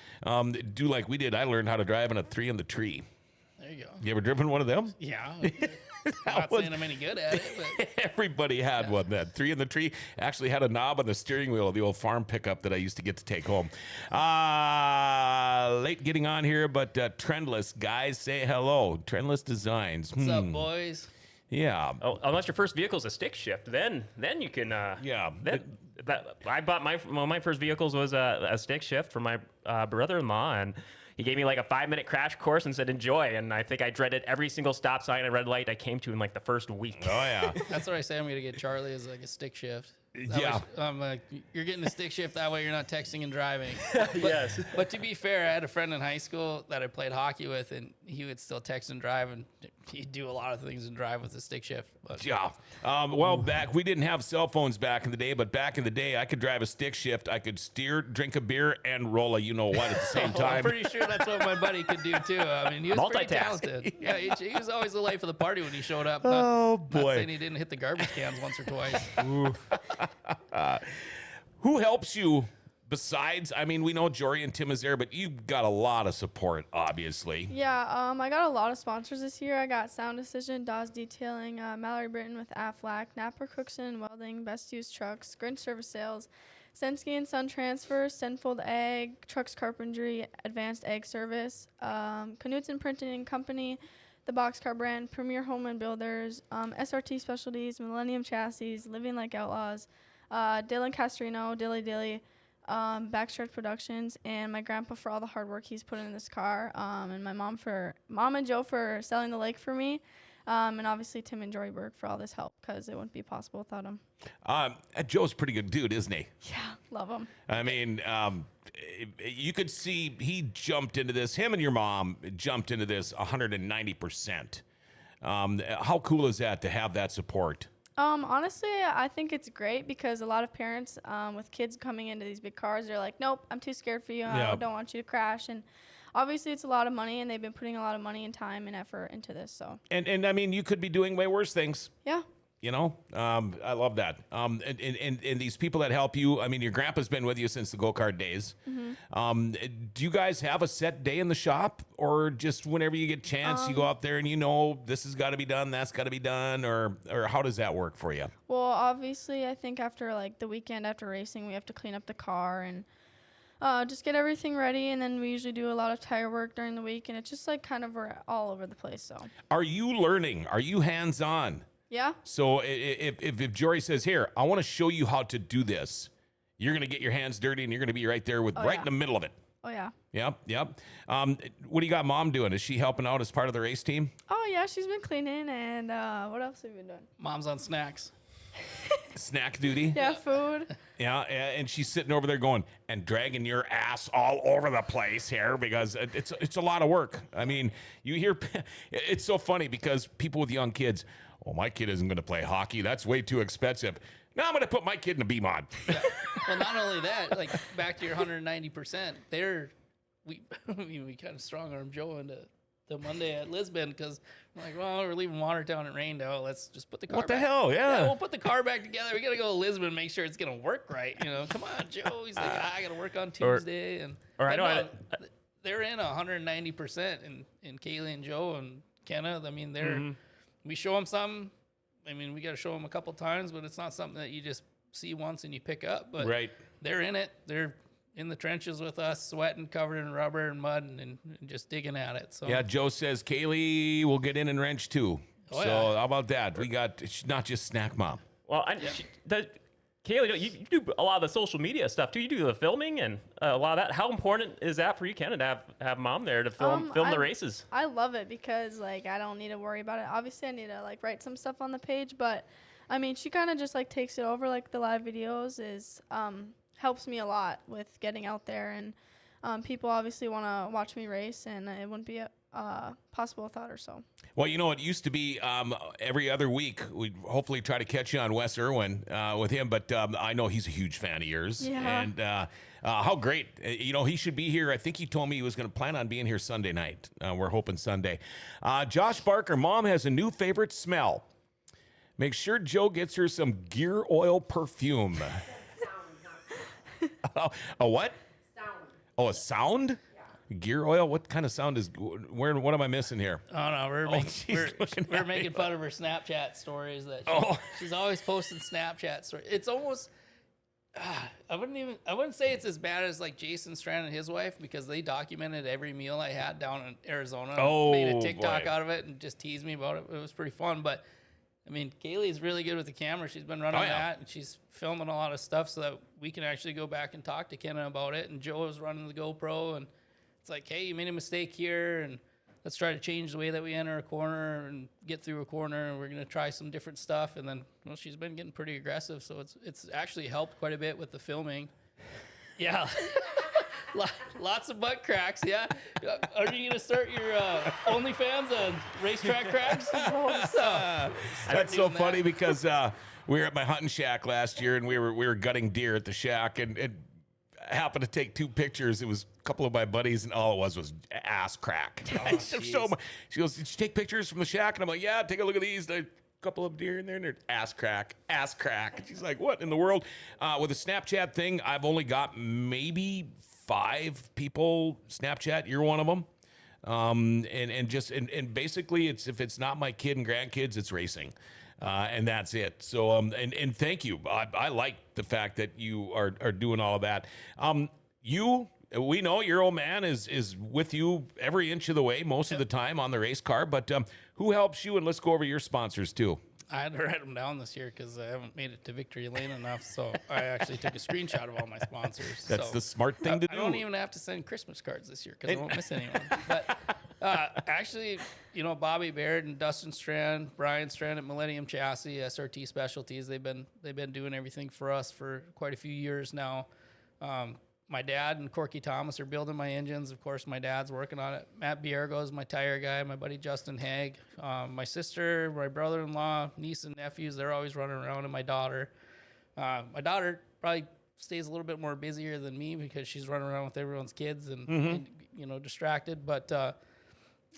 Do like we did. I learned how to drive in a 3 in the tree. There you go. You ever driven one of them? Yeah. I'm not saying I'm any good at it, but Everybody had one then. 3 in the tree. Actually had a knob on the steering wheel of the old farm pickup that I used to get to take home. Late getting on here, but Trendless guys, say hello. Trendless Designs. what's up, boys? Yeah. Oh, unless your first vehicle is a stick shift, then you can. Yeah. I bought one of my first vehicles was a stick shift from my brother-in-law, and he gave me like a 5-minute crash course and said enjoy. And I think I dreaded every single stop sign and red light I came to in like the first week. Oh yeah. That's what I say. I'm gonna get Charlie as like a stick shift. Yeah. I'm like, you're getting a stick shift. That way you're not texting and driving. Yes. But to be fair, I had a friend in high school that I played hockey with, and he would still text and drive, and he'd do a lot of things and drive with a stick shift. But Yeah. Well, we didn't have cell phones back in the day, but back in the day, I could drive a stick shift. I could steer, drink a beer, and roll a you-know-what at the same I'm time. pretty sure that's what my buddy could do too. I mean, he was pretty Multitask. talented. Yeah, he was always the life of the party when he showed up. Oh, Not boy. saying he didn't hit the garbage cans once or twice. Who helps you besides, I mean, we know Jory and Tim is there, but you've got a lot of support, obviously. Yeah, I got a lot of sponsors this year. I got Sound Decision, Dawes Detailing, Mallory Britton with Aflac, Napper Cookson Welding, Best Used Trucks, Grinch Service Sales, Sensky and Son Transfer, Senfold Egg, Trucks Carpentry, Advanced Egg Service, Knutson Printing and Company, the Boxcar Brand, Premier Home and Builders, SRT Specialties, Millennium Chassis, Living Like Outlaws, Dylan Castrino, Dilly, Backstretch Productions, and my grandpa for all the hard work he's put in this car, and my mom and Joe for selling the lake for me, and obviously Tim and Jory Berg for all this help, because it wouldn't be possible without him. Joe's a pretty good dude, isn't he? Yeah, love him. I mean, you could see he jumped into this. Him and your mom jumped into this 190%. How cool is that to have that support? Honestly, I think it's great, because a lot of parents with kids coming into these big cars, they're like, nope, I'm too scared for you. Yeah. I don't want you to crash. And obviously it's a lot of money, and they've been putting a lot of money and time and effort into this. So And I mean, you could be doing way worse things. yeah. You know, I love that. And these people that help you, I mean, your grandpa's been with you since the go-kart days. Do you guys have a set day in the shop, or just whenever you get a chance, you go out there and you know this has got to be done, that's got to be done, or how does that work for you? Well, obviously, I think after like the weekend after racing, we have to clean up the car and just get everything ready. And then we usually do a lot of tire work during the week, and it's just like kind of we're all over the place. So Are you learning? Are you hands-on? yeah. So if Jory says, here, I want to show you how to do this, you're going to get your hands dirty and you're going to be right there with right in the middle of it. Oh yeah. Yep. What do you got mom doing? Is she helping out as part of the race team? Oh yeah, she's been cleaning, and what else have we been doing? Mom's on snacks. Snack duty? Yeah, food. Yeah, and she's sitting over there going and dragging your ass all over the place here, because it's a lot of work. I mean, you hear, it's so funny because people with young kids, oh, my kid isn't going to play hockey. That's way too expensive. Now I'm going to put my kid in a B mod. Well, not only that, like back to your 190%, we kind of strong arm Joe into the Monday at Lisbon, because we're like, well, we're leaving Watertown. It rained out. Let's just put the car What the back. hell? Yeah. We'll put the car back together. We got to go to Lisbon and make sure it's going to work right. You know, come on, Joe. He's like, I got to work on Tuesday. They're in 190% in Kaylee and Joe and Kenna. I mean, we show them something. I mean, we got to show them a couple times, but it's not something that you just see once and you pick up. But they're in it. They're in the trenches with us, sweating, covered in rubber and mud, and just digging at it. So yeah, Joe says Kaylee will get in and wrench too. Oh, so yeah. how about that? We got not just snack mom. Well, Kaylee, you do a lot of the social media stuff too. You do the filming and a lot of that. How important is that for you, Kenna, to have mom there to film the races? I love it, because like I don't need to worry about it. Obviously, I need to like write some stuff on the page, but I mean, she kind of just like takes it over. Like the live videos is helps me a lot with getting out there, and people obviously want to watch me race, and it wouldn't be possible without her. So. Well, it used to be every other week we'd hopefully try to catch you on Wes Irwin with him, but I know he's a huge fan of yours. Yeah. And how great. He should be here. I think he told me he was going to plan on being here Sunday night. We're hoping Sunday. Josh Barker, Mom has a new favorite smell. Make sure Joe gets her some gear oil perfume. A what? Sound. Oh, a sound? Gear oil? What kind of sound is? What am I missing here? Oh no, we're making fun of her Snapchat stories that she's always posting Snapchat stories. It's almost I wouldn't say it's as bad as like Jason Strand and his wife, because they documented every meal I had down in Arizona. Made a TikTok out of it and just teased me about it. It was pretty fun, but I mean, Kaylee's really good with the camera. She's been running that, and she's filming a lot of stuff so that we can actually go back and talk to Kenna about it. And Joe is running the GoPro, and it's like, hey, you made a mistake here, and let's try to change the way that we enter a corner and get through a corner, and we're going to try some different stuff. And then, well, she's been getting pretty aggressive, so it's actually helped quite a bit with the filming. Yeah. Lots of butt cracks, yeah. Are you going to start your OnlyFans on racetrack cracks? That's so funny because we were at my hunting shack last year, and we were gutting deer at the shack, and happened to take 2 pictures. It was a couple of my buddies, and all it was ass crack. She goes, did you take pictures from the shack? And I'm like, yeah, take a look at these. A couple of deer in there, and they're ass crack. And she's like, what in the world? With the Snapchat thing, I've only got maybe 5 people Snapchat. You're one of them. And basically, if it's not my kid and grandkids, it's racing. And that's it. So, and thank you. I like the fact that you are doing all of that. We know your old man is with you every inch of the way, most of the time on the race car, but who helps you? And let's go over your sponsors too. I had to write them down this year because I haven't made it to Victory Lane enough. So I actually took a screenshot of all my sponsors. That's the smart thing to do. I don't even have to send Christmas cards this year because I won't miss anyone. But actually, Bobby Baird and Dustin Strand, Brian Strand at Millennium Chassis, SRT Specialties, they've been doing everything for us for quite a few years now. My dad and Corky Thomas are building my engines. Of course, my dad's working on it. Matt Biergo is my tire guy. My buddy Justin Haig. My sister, my brother-in-law, niece and nephews, they're always running around. And my daughter. My daughter probably stays a little bit more busier than me because she's running around with everyone's kids and distracted. But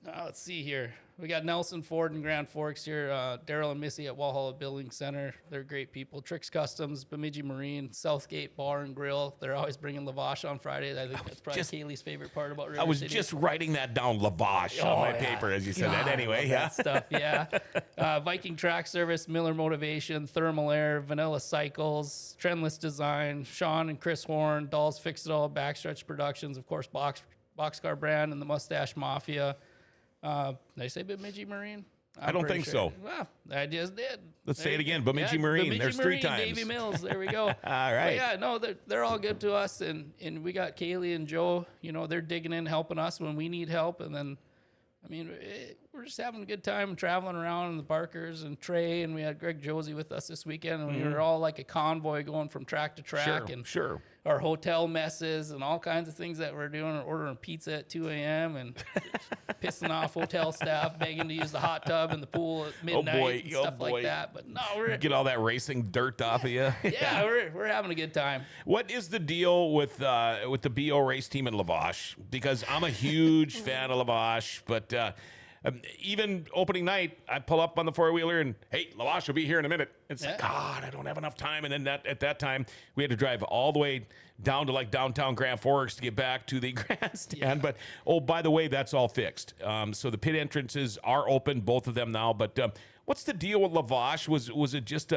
let's see here. We got Nelson Ford and Grand Forks here. Daryl and Missy at Walhalla Building Center. They're great people. Trix Customs, Bemidji Marine, Southgate Bar and Grill. They're always bringing lavash on Fridays. I think that's probably Kaylee's favorite part about River I was City. just writing that down, lavash, on my paper as you said that anyway. Yeah. That stuff, yeah. Viking Track Service, Miller Motivation, Thermal Air, Vanilla Cycles, Trendless Design, Sean and Chris Horn, Dolls Fix It All, Backstretch Productions, of course, Boxcar Brand and the Mustache Mafia. Did I say Bemidji Marine? I don't think so. Well, I just did. Let's say it again. Bemidji Marine. Bemidji There's Marine, 3 times. Davy Mills. There we go. All right. But yeah, no, they're all good to us, and we got Kaylee and Joe. They're digging in, helping us when we need help, and then, we're just having a good time traveling around, and the Barkers and Trey, and we had Greg Josie with us this weekend, and we were all like a convoy going from track to track, Sure. Our hotel messes and all kinds of things that we're doing, ordering pizza at 2 a.m. and pissing off hotel staff, begging to use the hot tub in the pool at midnight and stuff like that. But no, we're get all that racing dirt off of you. yeah, we're having a good time. What is the deal with the BO race team in Lavash? Because I'm a huge fan of Lavash, but even opening night, I pull up on the 4-wheeler and, hey, Lavash will be here in a minute. It's like, God, I don't have enough time. And then at that time, we had to drive all the way down to like downtown Grand Forks to get back to the grandstand. Yeah. But, by the way, that's all fixed. So the pit entrances are open, both of them now. But what's the deal with Lavash? Was it just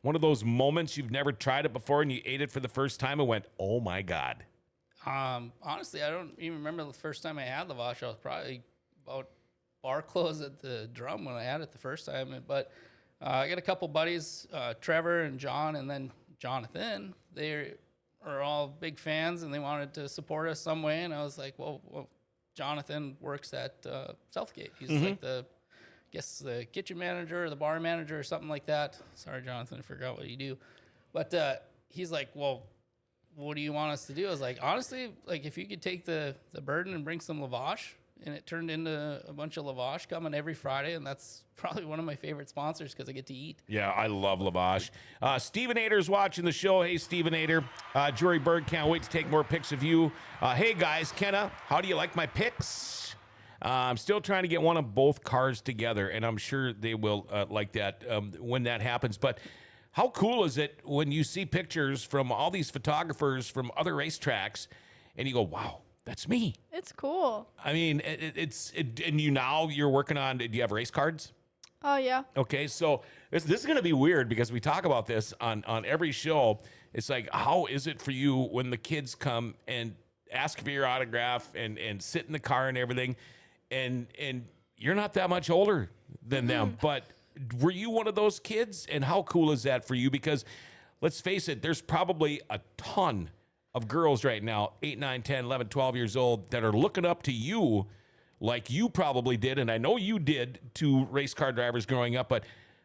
one of those moments you've never tried it before and you ate it for the first time and went, oh, my God? Honestly, I don't even remember the first time I had Lavash. I was probably about bar close at the Drum when I had it the first time. But I got a couple buddies, Trevor and John, and then Jonathan. They are all big fans, and they wanted to support us some way. And I was like, well Jonathan works at Southgate. He's like the kitchen manager or the bar manager or something like that. Sorry, Jonathan, I forgot what you do. But he's like, well, what do you want us to do? I was like, honestly, like if you could take the burden and bring some lavash, and it turned into a bunch of lavash coming every Friday, and that's probably one of my favorite sponsors because I get to eat. Yeah, I love lavash. Steven Ader's watching the show. Hey, Steven Ader. Jory Berg, can't wait to take more pics of you. Hey, guys, Kenna, how do you like my pics? I'm still trying to get one of both cars together, and I'm sure they will like that when that happens. But how cool is it when you see pictures from all these photographers from other racetracks, and you go, wow, that's me. It's cool. I mean, and you're working on, do you have race cards? Oh, yeah. Okay, so this is going to be weird because we talk about this on every show. It's like, how is it for you when the kids come and ask for your autograph and sit in the car and everything, and you're not that much older than them, but were you one of those kids? And how cool is that for you? Because let's face it, there's probably a ton of girls right now, 8, 9, 10, 11, 12 years old, that are looking up to you like you probably did, and I know you did, to race car drivers growing up. But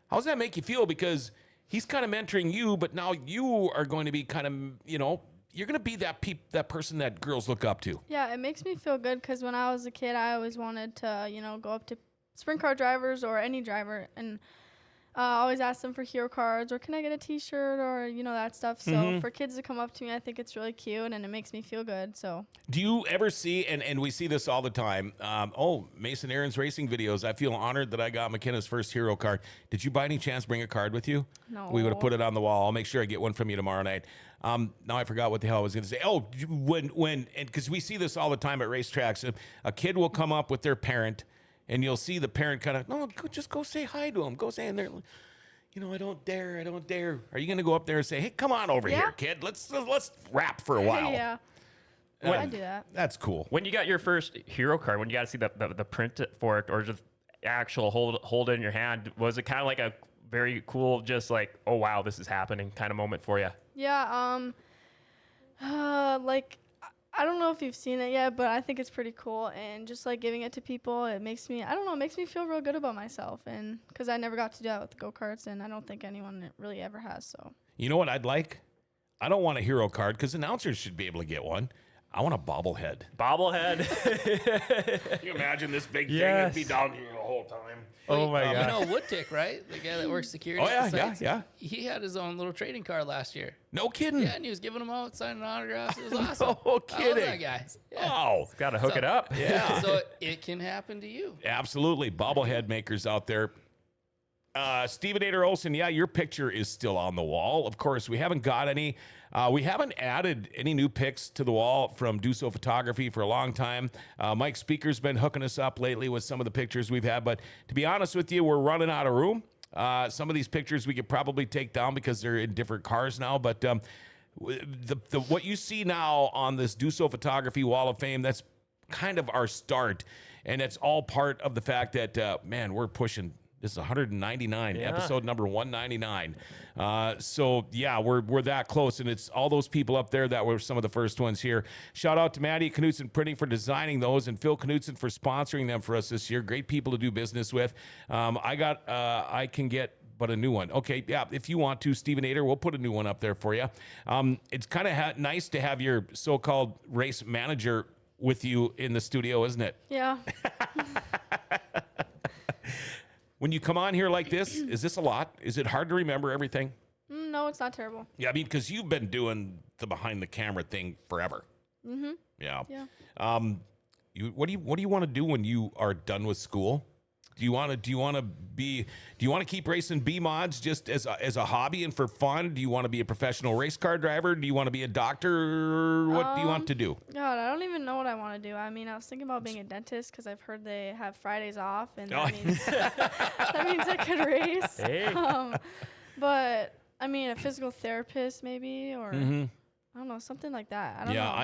how does that make you feel? Because he's kind of mentoring you, but now you are going to be kind of, you're going to be that person that girls look up to. Yeah, it makes me feel good because when I was a kid, I always wanted to, go up to sprint car drivers or any driver and always ask them for hero cards or can I get a t-shirt or, that stuff. So for kids to come up to me, I think it's really cute and it makes me feel good. So do you ever see, and we see this all the time, Mason Aaron's racing videos, I feel honored that I got MaKenna's first hero card. Did you by any chance bring a card with you? No. We would have put it on the wall. I'll make sure I get one from you tomorrow night. Now I forgot what the hell I was going to say. Oh, and because we see this all the time at racetracks, a kid will come up with their parent, and you'll see the parent kind of, no, just go say hi to him. Go say in there, I don't dare. Are you going to go up there and say, hey, come on over here, kid. Let's rap for a while. Yeah. I do that. That's cool. When you got your first hero card, when you got to see the print for it or just actual hold it in your hand, was it kind of like a very cool, just like, oh, wow, this is happening kind of moment for you? Yeah. I don't know if you've seen it yet, but I think it's pretty cool. And just like giving it to people, it makes me feel real good about myself. And because I never got to do that with the go-karts, and I don't think anyone really ever has. So, you know what I'd like? I don't want a hero card because announcers should be able to get one. I want a bobblehead. Bobblehead. Can you imagine this big thing and be down here the whole time? Oh my God. You know Woodtick, right? The guy that works security. Oh, yeah, at the sites? yeah. He had his own little trading card last year. No kidding. Yeah, and he was giving them out, signing autographs. It was awesome. No I love kidding. that guy. Yeah. Oh, Got to hook it up. yeah. So it can happen to you. Absolutely. Bobblehead makers out there. Steven Ader Olsen, yeah, your picture is still on the wall. Of course, we haven't got any. We haven't added any new pics to the wall from Duso Photography for a long time. Mike Speaker's been hooking us up lately with some of the pictures we've had. But to be honest with you, we're running out of room. Some of these pictures we could probably take down because they're in different cars now. But what you see now on this Duso Photography Wall of Fame, that's kind of our start. And it's all part of the fact that, we're pushing. This is 199, episode number 199. So, yeah, we're that close, and it's all those people up there that were some of the first ones here. Shout out to Maddie Knutson Printing for designing those, and Phil Knutson for sponsoring them for us this year. Great people to do business with. I can get but a new one. Okay, yeah, if you want to, Steven Ader, we'll put a new one up there for you. It's kind of nice to have your so-called race manager with you in the studio, isn't it? Yeah. When you come on here like this, is this a lot? Is it hard to remember everything? No, it's not terrible. Yeah, I mean, because you've been doing the behind the camera thing forever. Mm-hmm. Yeah. Yeah. What do you want to do when you are done with school? Do you want to keep racing B mods just as a hobby and for fun? Do you want to be a professional race car driver? Do you want to be a doctor? What do you want to do? God, I don't even know what I want to do. I mean, I was thinking about being a dentist because I've heard they have Fridays off, and that means I could race. Hey. But I mean, a physical therapist maybe, or I don't know, something like that. I don't know.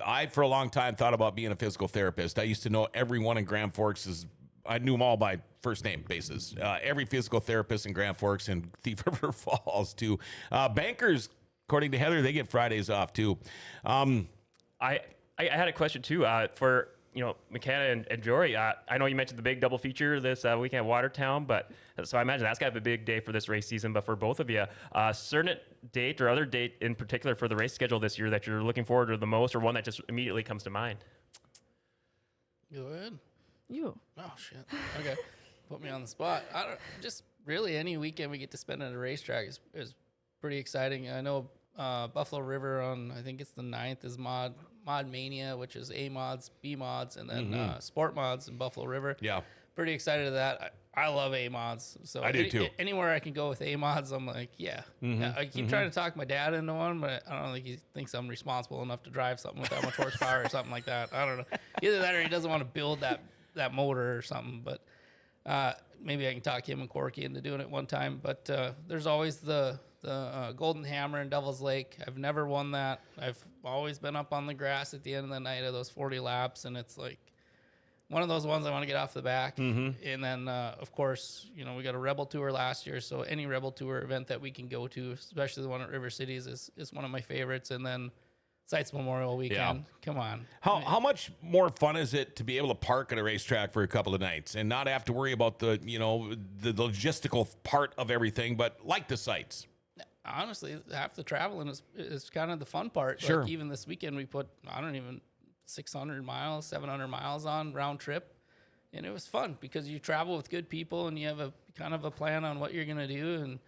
I for a long time thought about being a physical therapist. I used to know everyone in Grand Forks I knew them all by first name basis. Every physical therapist in Grand Forks and Thief River Falls too. Bankers, according to Heather, they get Fridays off too. I had a question too. For MaKenna and Jory, I know you mentioned the big double feature this weekend at Watertown, but so I imagine that's got to be a big day for this race season. But for both of you, certain date or other date in particular for the race schedule this year that you're looking forward to the most, or one that just immediately comes to mind? Go ahead. You. Oh shit. Okay. Put me on the spot. I don't just really any weekend we get to spend at a racetrack is pretty exciting. I know Buffalo River on I think it's the 9th is Mod Mania, which is A mods, B mods, and then Sport mods in Buffalo River. Yeah. Pretty excited to that. I love A mods. So I do too. Anywhere I can go with A mods, I'm like, yeah. I keep trying to talk my dad into one, but I don't think he thinks I'm responsible enough to drive something with that much horsepower or something like that. I don't know. Either that or he doesn't want to build that motor or something. But maybe I can talk him and Corky into doing it one time. But there's always the Golden Hammer in Devil's Lake. I've never won that. I've always been up on the grass at the end of the night of those 40 laps, and it's like one of those ones I want to get off the back. And then, of course, we got a Rebel Tour last year, so any Rebel Tour event that we can go to, especially the one at River Cities, is one of my favorites. And then Sites Memorial Weekend. Yeah. Come on. How much more fun is it to be able to park at a racetrack for a couple of nights and not have to worry about the logistical part of everything, but like the sites? Honestly, half the traveling is kind of the fun part. Sure. Like even this weekend, we put 600 miles, 700 miles on round trip, and it was fun because you travel with good people and you have a kind of a plan on what you're gonna do, and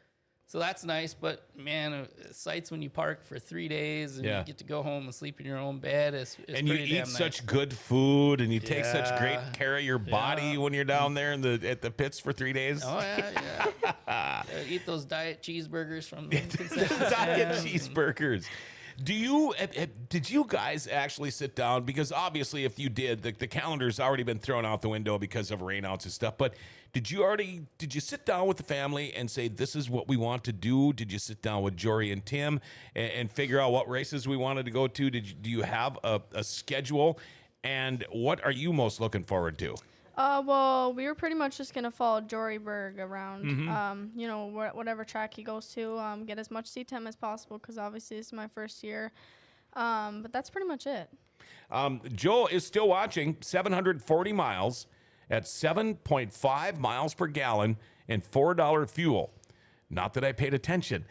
so that's nice. But man, sites when you park for 3 days and you get to go home and sleep in your own bed is and you eat such good food and you take such great care of your body when you're down there at the pits for 3 days. Oh yeah. Eat those diet cheeseburgers from the concession diet stand. cheeseburgers. Did you guys actually sit down? Because obviously, if you did, the calendar's already been thrown out the window because of rainouts and stuff. But did you sit down with the family and say, this is what we want to do? Did you sit down with Jory and Tim and figure out what races we wanted to go to? Do you have a schedule? And what are you most looking forward to? Well, we were pretty much just gonna follow Jory Berg around. Whatever track he goes to, get as much seat time as possible because obviously this is my first year. But that's pretty much it. Joe is still watching 740 miles at 7.5 miles per gallon and $4 fuel. Not that I paid attention.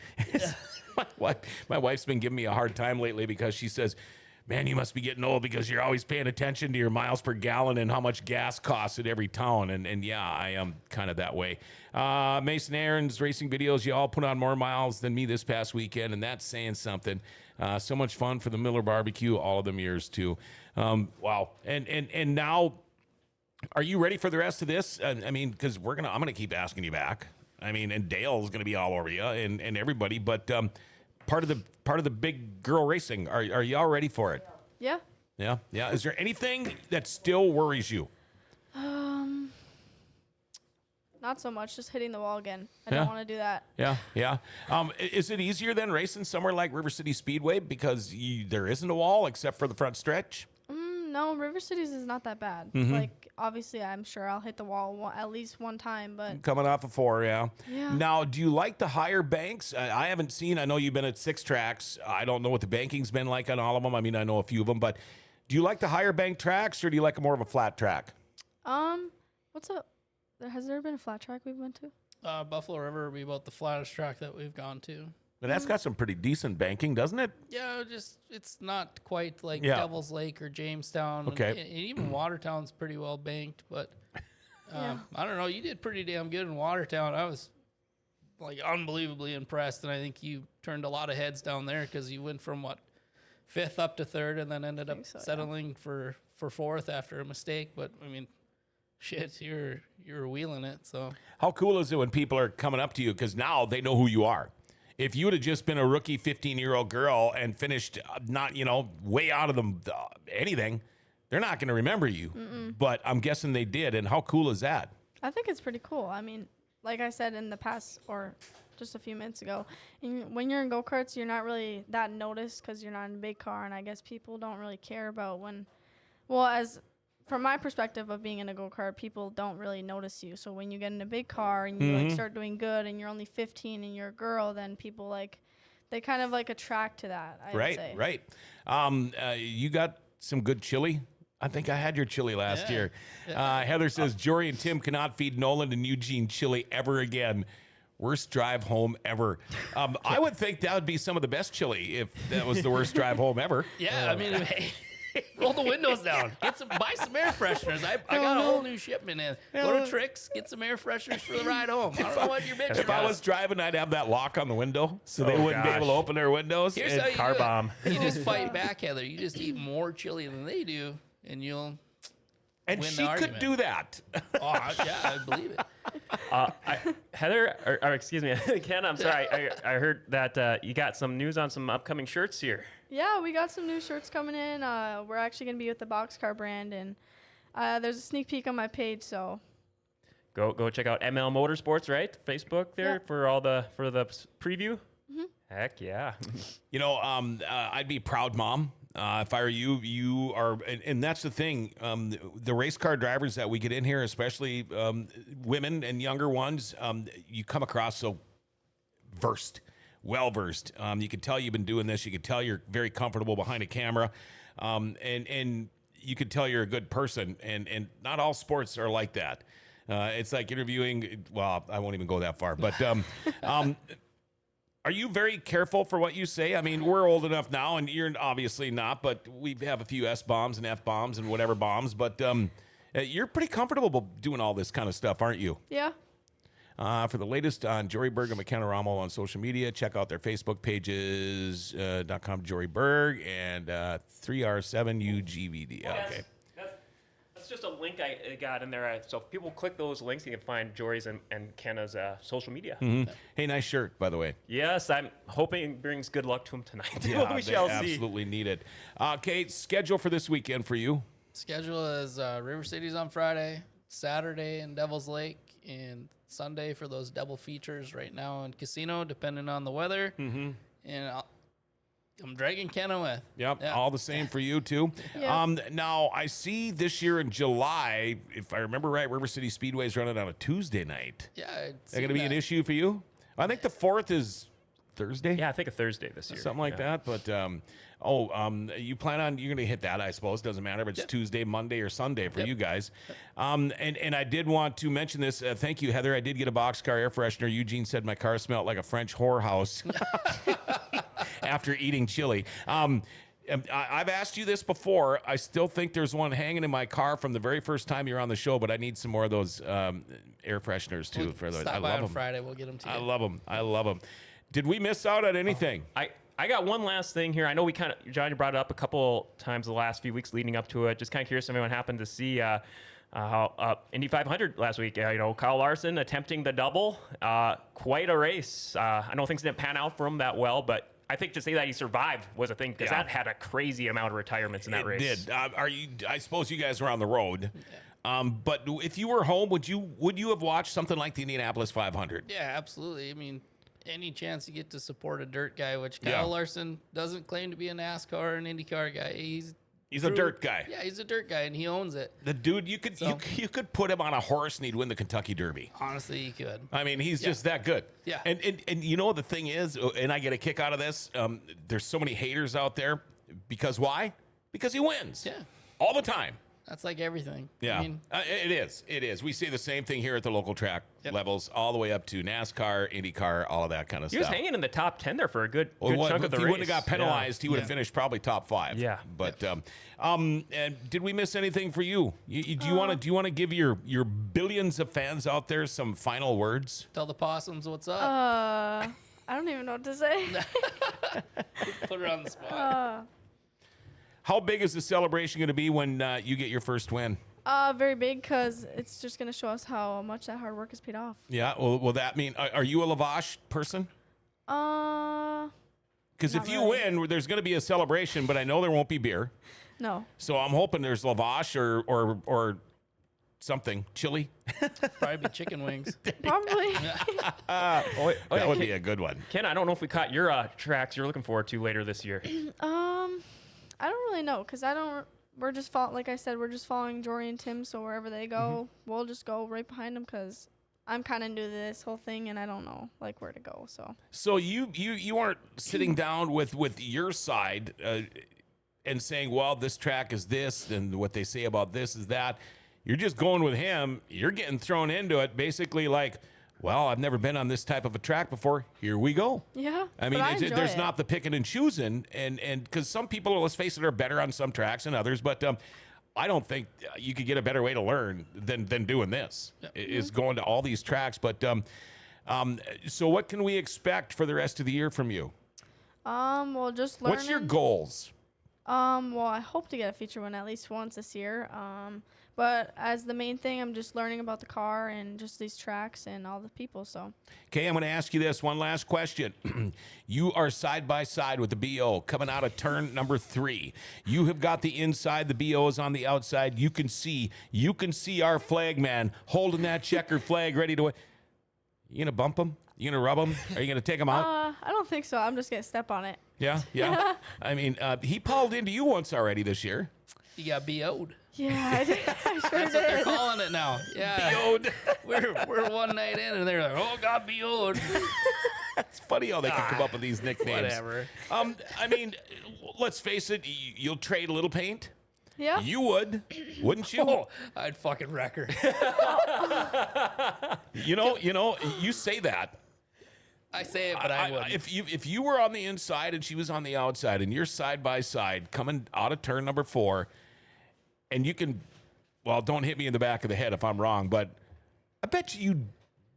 My wife's been giving me a hard time lately because she says, man, you must be getting old because you're always paying attention to your miles per gallon and how much gas costs at every town. And yeah, I am kind of that way. Mason Aaron's racing videos, you all put on more miles than me this past weekend, and that's saying something. So much fun for the Miller Barbecue, all of them years too. Wow. And now, are you ready for the rest of this? I mean, because I'm gonna keep asking you back. I mean, and Dale's gonna be all over you and everybody, but part of the big girl racing. Are y'all ready for it? Yeah. Yeah. Is there anything that still worries you? Not so much. Just hitting the wall again. I don't want to do that. Yeah. Is it easier than racing somewhere like River City Speedway because there isn't a wall except for the front stretch? No, River Cities is not that bad. Like, obviously, I'm sure I'll hit the wall at least one time, but... Coming off of 4, yeah. Yeah. Now, do you like the higher banks? I haven't seen... I know you've been at 6 tracks. I don't know what the banking's been like on all of them. I mean, I know a few of them, but do you like the higher bank tracks, or do you like more of a flat track? What's up? Has there been a flat track we've went to? Buffalo River would be about the flattest track that we've gone to. But that's got some pretty decent banking, doesn't it? Yeah, it's not quite like Devil's Lake or Jamestown. Okay. And even Watertown's pretty well banked, but I don't know. You did pretty damn good in Watertown. I was like unbelievably impressed, and I think you turned a lot of heads down there because you went from 5th up to 3rd, and then ended up settling for 4th after a mistake. But I mean, shit, you're wheeling it. So how cool is it when people are coming up to you because now they know who you are? If you would have just been a rookie 15-year-old girl and finished not, way out of anything, they're not going to remember you. But I'm guessing they did. And how cool is that? I think it's pretty cool. I mean, like I said in the past, or just a few minutes ago, when you're in go-karts, you're not really that noticed because you're not in a big car. And I guess people don't really care about from my perspective of being in a go-kart, people don't really notice you. So when you get in a big car and you start doing good and you're only 15 and you're a girl, then people they kind of attract to that, I would say. Right. You got some good chili. I think I had your chili last Yeah. year. Heather says, Jory and Tim cannot feed Nolan and Eugene chili ever again. Worst drive home ever. I would think that would be some of the best chili if that was the worst drive home ever. Yeah, I mean, roll the windows down. Buy some air fresheners. I got a whole new shipment in. Go to Tricks, get some air fresheners for the ride home. I don't know what you're bitching If I about. was driving, I'd have that lock on the window so they wouldn't be able to open their windows. Here's And how you car do it. bomb. You just fight back, Heather. You just eat more chili than they do, and you'll win the she could argument. do that. Oh, yeah, I believe it. Heather, or excuse me, Ken, I'm sorry. I heard that you got some news on some upcoming shirts here. Yeah, we got some new shirts coming in. We're actually going to be with the Boxcar brand, and there's a sneak peek on my page, so. Go check out ML Motorsports, right? Facebook there Yeah. for the preview. Heck yeah. You know, I'd be proud, Mom. If I were you, you are, and that's the thing. The race car drivers that we get in here, especially women and younger ones, you come across so well-versed. You can tell you've been doing this. You can tell you're very comfortable behind a camera, and you can tell you're a good person. And not all sports are like that. It's like interviewing. Well, I won't even go that far, but. Are you very careful for what you say? I mean, we're old enough now, and you're obviously not, but we have a few S-bombs and F-bombs and whatever bombs, but you're pretty comfortable doing all this kind of stuff, aren't you? Yeah. For the latest on Jory Berg and MaKenna Romuld on social media, check out their Facebook pages, .com Jory Berg and 3R7UGVD. Okay. That's just a link I got in there. So if people click those links, you can find Jory's and Kenna's social media. Hey, nice shirt, by the way. Yes, I'm hoping it brings good luck to him tonight. Yeah, we they shall see. absolutely need it. Okay, schedule for this weekend for you. Schedule is River City's on Friday, Saturday in Devil's Lake, and Sunday for those double features right now in Casino, depending on the weather. And I'm dragging Kenna with. Yep, Yeah. all the same for you too. Yeah. Now I see this year in July, if I remember right, River City Speedway is running on a Tuesday night. Yeah, Is that going to be an issue for you? I think the 4th is Thursday. Yeah, I think a Thursday this year. Something like that. But you plan on you're going to hit that? I suppose doesn't matter if it's Tuesday, Monday, or Sunday for you guys. And I did want to mention this. Thank you, Heather. I did get a boxcar air freshener. Eugene said my car smelled like a French whorehouse after eating chili. I've asked you this before. I still think there's one hanging in my car from the very first time you're on the show, but I need some more of those air fresheners too. For those. I Stop by love on them. Friday. We'll get them to you. I love them. I love them. Did we miss out on anything? I got one last thing here. I know Johnny brought it up a couple times the last few weeks leading up to it. Just kind of curious if anyone happened to see how Indy 500 last week. Kyle Larson attempting the double. Quite a race. I know things didn't pan out for him that well, but I think to say that he survived was a thing because that had a crazy amount of retirements in that race. It did. I suppose you guys were on the road. But if you were home, would you have watched something like the Indianapolis 500? Yeah, absolutely. I mean, any chance you get to support a dirt guy, which Kyle Larson doesn't claim to be a NASCAR or an IndyCar guy. He's a dirt guy. Yeah, he's a dirt guy, and he owns it. The dude, you could put him on a horse and he'd win the Kentucky Derby. Honestly, you could. I mean, he's just that good. Yeah. And you know the thing is, and I get a kick out of this. There's so many haters out there because why? Because he wins. Yeah. All the time. That's like everything. Yeah, I mean, it is. It is. We see the same thing here at the local track Yep. levels, all the way up to NASCAR, IndyCar, all of that kind of He stuff. was hanging in the top 10 there for a good Well, chunk of the if he race. wouldn't have got penalized, he would have finished probably top 5. Yeah. But and did we miss anything for you? Do you want to give your billions of fans out there some final words? tell the possums what's up. I don't even know what to say. Put her on the spot. How big is the celebration going to be when you get your first win? Very big because it's just going to show us how much that hard work has paid off. Yeah. Well, will that mean are you a lavash person? Because if Not you really. win, there's going to be a celebration, but I know there won't be beer. No. So I'm hoping there's lavash or something chili. Probably be chicken wings. Probably. That would be a good one. Ken, I don't know if we caught your tracks you're looking forward to later this year. I don't really know because we're just like I said, we're just following Jory and Tim. So wherever they go, we'll just go right behind them because I'm kind of new to this whole thing and I don't know like where to go. So So you aren't sitting down with your side and saying, well, this track is this, and what they say about this is that. You're just going with him. You're getting thrown into it basically like, well, I've never been on this type of a track before. Here we go. Yeah. I mean, but I enjoy there's it. not the picking and choosing, and because some people, let's face it, are better on some tracks than others, but I don't think you could get a better way to learn than doing this. Is going to all these tracks. But so what can we expect for the rest of the year from you? Well, just learning. What's your goals? Well, I hope to get a feature win at least once this year. But as the main thing, I'm just learning about the car and just these tracks and all the people. So. Okay, I'm going to ask you this one last question. You are side by side with the BO coming out of turn number 3. You have got the inside, the BO is on the outside. You can see our flag man holding that checkered flag ready to. You gonna bump him? You gonna rub him? Are you gonna take him out? I don't think so. I'm just gonna step on it. Yeah. I mean, he pulled into you once already this year. You got BO'd. Yeah, I did. I sure That's what they're did. calling it now. Yeah. BO'd. We're one night in, and they're like, oh, got BO'd. It's funny how they can come up with these nicknames. Whatever. I mean, let's face it. You'll trade a little paint. Yeah. You would, wouldn't you? Oh, I'd fucking wreck her. You say that. I say it, but I wouldn't. If you were on the inside and she was on the outside and you're side by side coming out of turn number 4, and you can, well, don't hit me in the back of the head if I'm wrong, but I bet you'd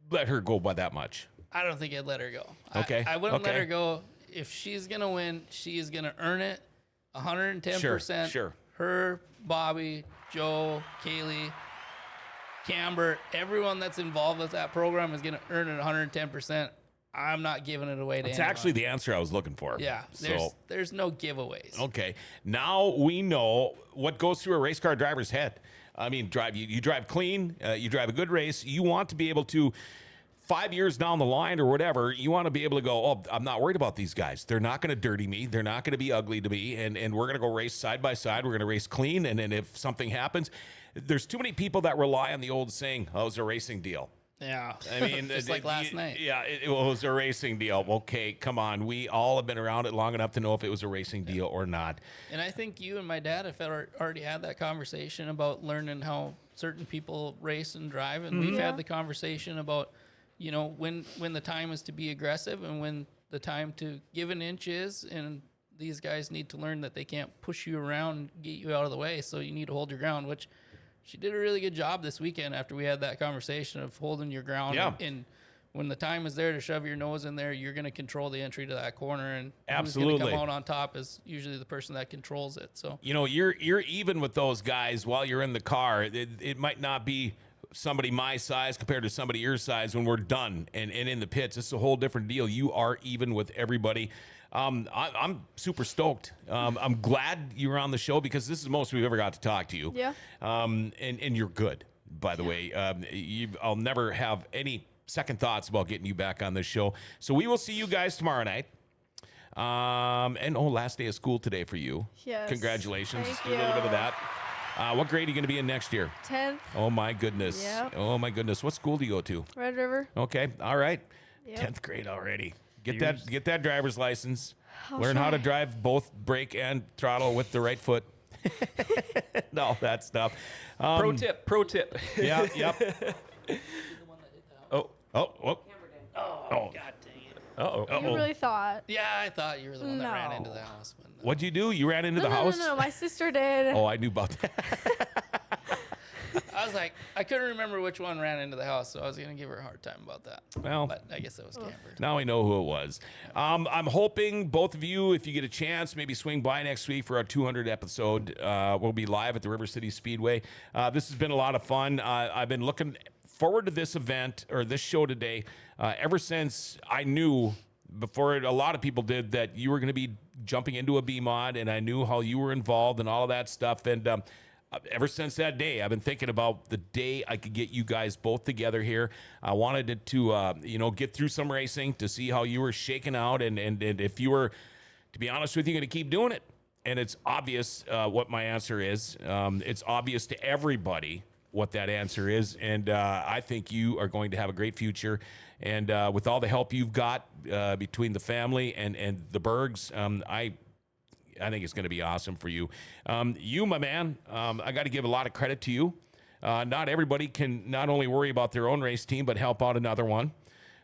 let her go by that much. I don't think I'd let her go. Okay. I wouldn't let Okay. her go. If she's going to win, she is going to earn it 110%. Sure. Her, Bobby, Joe, Kaylee, Camber, everyone that's involved with that program is going to earn it 110%. I'm not giving it away to It's anyone. actually the answer I was looking for. Yeah, there's no giveaways. Okay. Now we know what goes through a race car driver's head. I mean, you drive clean, you drive a good race. You want to be able to, 5 years down the line or whatever, you want to be able to go, oh, I'm not worried about these guys. They're not going to dirty me. They're not going to be ugly to me. And we're going to go race side by side. We're going to race clean. And then if something happens, there's too many people that rely on the old saying, oh, it's a racing deal. Yeah. I mean, just like last night. Yeah, it was a racing deal. Okay, come on. We all have been around it long enough to know if it was a racing deal or not. And I think you and my dad have already had that conversation about learning how certain people race and drive. And we've had the conversation about, when the time is to be aggressive and when the time to give an inch is. And these guys need to learn that they can't push you around and get you out of the way. So you need to hold your ground, which she did a really good job this weekend after we had that conversation of holding your ground. Yeah. And when the time is there to shove your nose in there, you're going to control the entry to that corner. And Absolutely. who's going to come out on top is usually the person that controls it. So You're even with those guys while you're in the car. It might not be somebody my size compared to somebody your size when we're done and in the pits. It's a whole different deal. You are even with everybody. I'm super stoked. I'm glad you were on the show because this is the most we've ever got to talk to you. Yeah. And you're good, by the way. I'll never have any second thoughts about getting you back on this show. So we will see you guys tomorrow night. Last day of school today for you. Yes. Congratulations. Thank Do a little bit of you. that. What grade are you going to be in next year? 10th, Oh my goodness. Yep. Oh my goodness. What school do you go to? Red River. Okay. All right. Yep. 10th grade already. Get that driver's license. I'll Learn how to try. drive both brake and throttle with the right foot. All that stuff. Pro tip. Yeah, yep. Oh. Oh. God dang it. Uh-oh. You really thought? Yeah, I thought you were the one that ran No. into the house. But no. What'd you do? You ran into the No, house? no, my sister did. Oh, I knew about that. I was like, I couldn't remember which one ran into the house, so I was going to give her a hard time about that. Well, But I guess it was Camber. now we know who it was. I'm hoping both of you, if you get a chance, maybe swing by next week for our 200 episode. We'll be live at the River City Speedway. This has been a lot of fun. I've been looking forward to this event or this show today ever since I knew, before a lot of people did, that you were going to be jumping into a B-Mod, and I knew how you were involved and all of that stuff. And ever since that day, I've been thinking about the day I could get you guys both together here. I wanted it to, get through some racing to see how you were shaking out, and if you were, to be honest with you, going to keep doing it. And it's obvious what my answer is. It's obvious to everybody what that answer is, and I think you are going to have a great future. And with all the help you've got between the family and the Bergs, it's going to be awesome for you. You, my man, I got to give a lot of credit to you. Not everybody can not only worry about their own race team, but help out another one.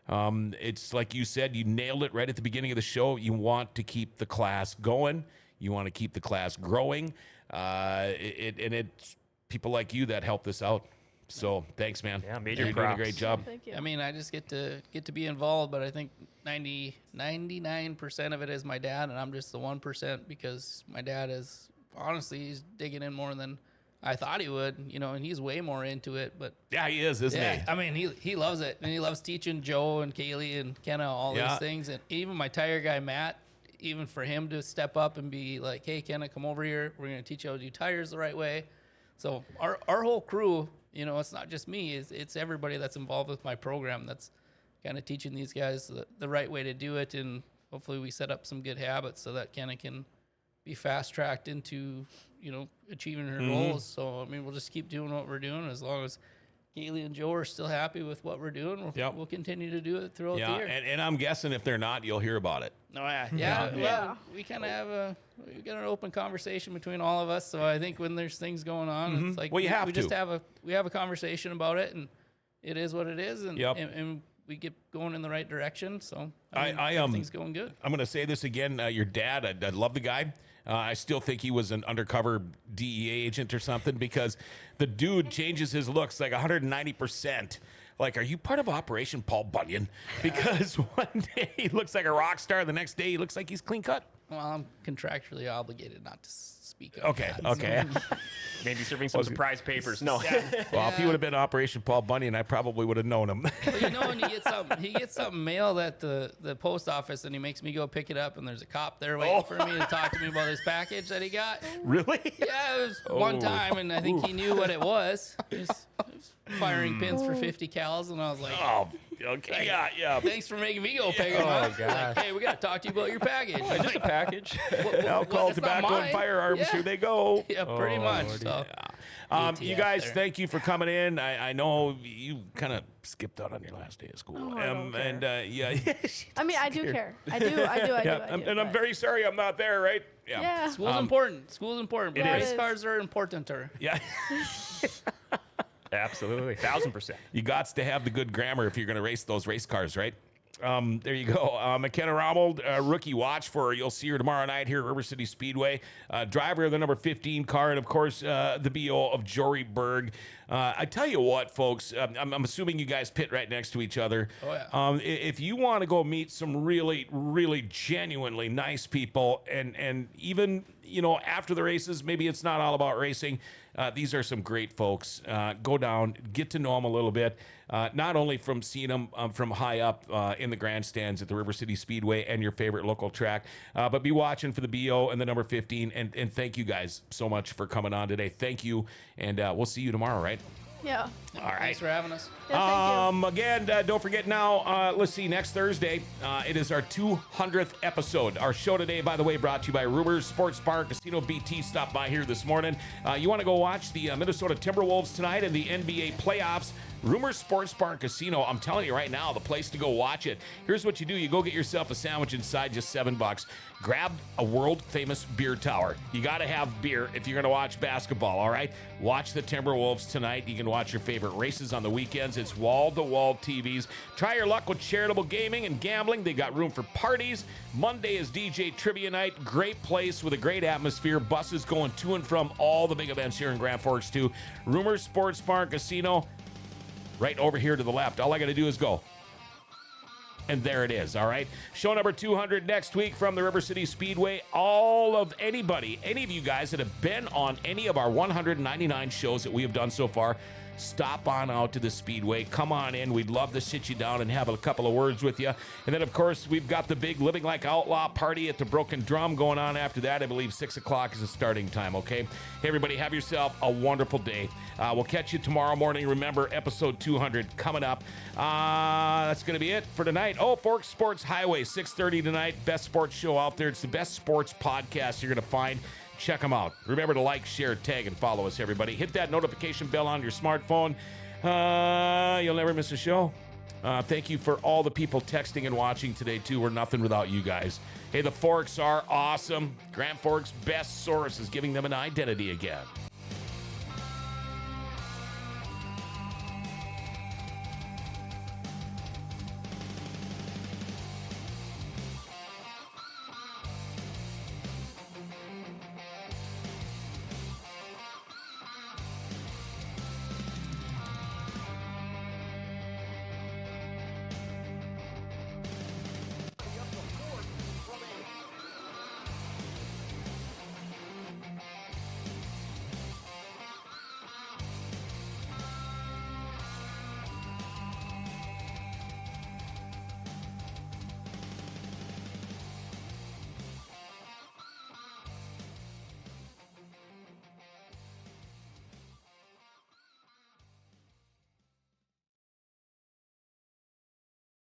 It's like you said, you nailed it right at the beginning of the show. You want to keep the class going. You want to keep the class growing. It's people like you that help this out. So thanks, man. Yeah, major You're doing a props. great job. Thank you. I mean, I just get to be involved, but I think 99% of it is my dad, and I'm just the 1% because my dad is honestly he's digging in more than I thought he would, and he's way more into it. But Yeah, he is, isn't yeah, he? I mean, he loves it, and he loves teaching Joe and Kaylee and Kenna all these things, and even my tire guy Matt. Even for him to step up and be like, "Hey, Kenna, come over here. We're gonna teach you how to do tires the right way." So our whole crew, it's not just me. It's everybody that's involved with my program that's kind of teaching these guys the right way to do it, and hopefully we set up some good habits so that Kenna can be fast tracked into achieving her goals. So I mean, we'll just keep doing what we're doing as long as Kaylee and Joe are still happy with what we're doing. We'll continue to do it throughout the year. And I'm guessing if they're not, you'll hear about it. Oh yeah, Yeah. Well, we kind of have we got an open conversation between all of us. So I think when there's things going on, it's like Well, you have we to. just have a conversation about it, and it is what it is, and and we get going in the right direction. So everything's going good. I'm going to say this again. Your dad, I love the guy. I still think he was an undercover DEA agent or something because the dude changes his looks like 190%. Like, are you part of Operation Paul Bunyan? Because one day he looks like a rock star. The next day he looks like he's clean cut. Well, I'm contractually obligated not to speak on Okay, that, okay. Maybe serving some surprise papers. No. Well, if he would have been Operation Paul Bunyan, I probably would have known him. Well, when he gets something mailed at the post office, and he makes me go pick it up, and there's a cop there waiting for me to talk to me about his package that he got. Really? Yeah, it was one time, and I think he knew what it was. He was firing pins for 50 cals, and I was like, Oh, okay. Yeah. thanks for making me go pick them up. Like, hey, we got to talk to you about your package. Just a package. Alcohol, that's not tobacco, and mine. firearms. Yeah. Here they go. Yeah, pretty much. Lordy. So. You ATF guys, there. thank you for coming in. I know you kind of skipped out on your last day of school. Oh, I don't and yeah. I mean, I do care. I do. And I'm very sorry I'm not there, right? Yeah. School's important. School's important. It But is. race cars are importanter. Yeah. Absolutely. 1,000%. You got to have the good grammar if you're going to race those race cars, right? There you go. MaKenna Romuld, rookie watch for her. You'll see her tomorrow night here at River City Speedway. Driver of the number 15 car, and of course, the BO of Jory Berg. I tell you what, folks, I'm assuming you guys pit right next to each other. Oh, yeah. If you want to go meet some really, really genuinely nice people, and even, after the races, maybe it's not all about racing. These are some great folks. Go down, get to know them a little bit, not only from seeing them from high up in the grandstands at the River City Speedway and your favorite local track, but be watching for the BO and the number 15. And thank you guys so much for coming on today. Thank you, and we'll see you tomorrow, right? Yeah. All right. Thanks for having us. Yeah, thank you. Again, don't forget now, let's see, next Thursday, it is our 200th episode. Our show today, by the way, brought to you by Rumors Sports Bar Casino. BT stopped by here this morning. You want to go watch the Minnesota Timberwolves tonight in the NBA playoffs? Rumors Sports Bar Casino. I'm telling you right now, the place to go watch it. Here's what you do. You go get yourself a sandwich inside, just $7. Grab a world-famous beer tower. You got to have beer if you're going to watch basketball, all right? Watch the Timberwolves tonight. You can watch your favorite races on the weekends. It's wall-to-wall TVs. Try your luck with charitable gaming and gambling. They got room for parties. Monday is DJ Trivia Night. Great place with a great atmosphere. Buses going to and from all the big events here in Grand Forks, too. Rumors Sports Bar Casino. Right over here to the left. All I got to do is go. And there it is, all right? Show number 200 next week from the River City Speedway. Any of you guys that have been on any of our 199 shows that we have done so far, stop on out to the Speedway. Come on in. We'd love to sit you down and have a couple of words with you. And then, of course, we've got the big Living Like Outlaw party at the Broken Drum going on after that. I believe 6 o'clock is the starting time, okay? Hey, everybody, have yourself a wonderful day. We'll catch you tomorrow morning. Remember, episode 200 coming up. That's going to be it for tonight. Oh, Forks Sports Highway, 6:30 tonight. Best sports show out there. It's the best sports podcast you're going to find. Check them out. Remember to like, share, tag, and follow us, everybody. Hit that notification bell on your smartphone. You'll never miss a show. Thank you for all the people texting and watching today, too. We're nothing without you guys. Hey, the forks are awesome. Grand Forks' best source is giving them an identity again.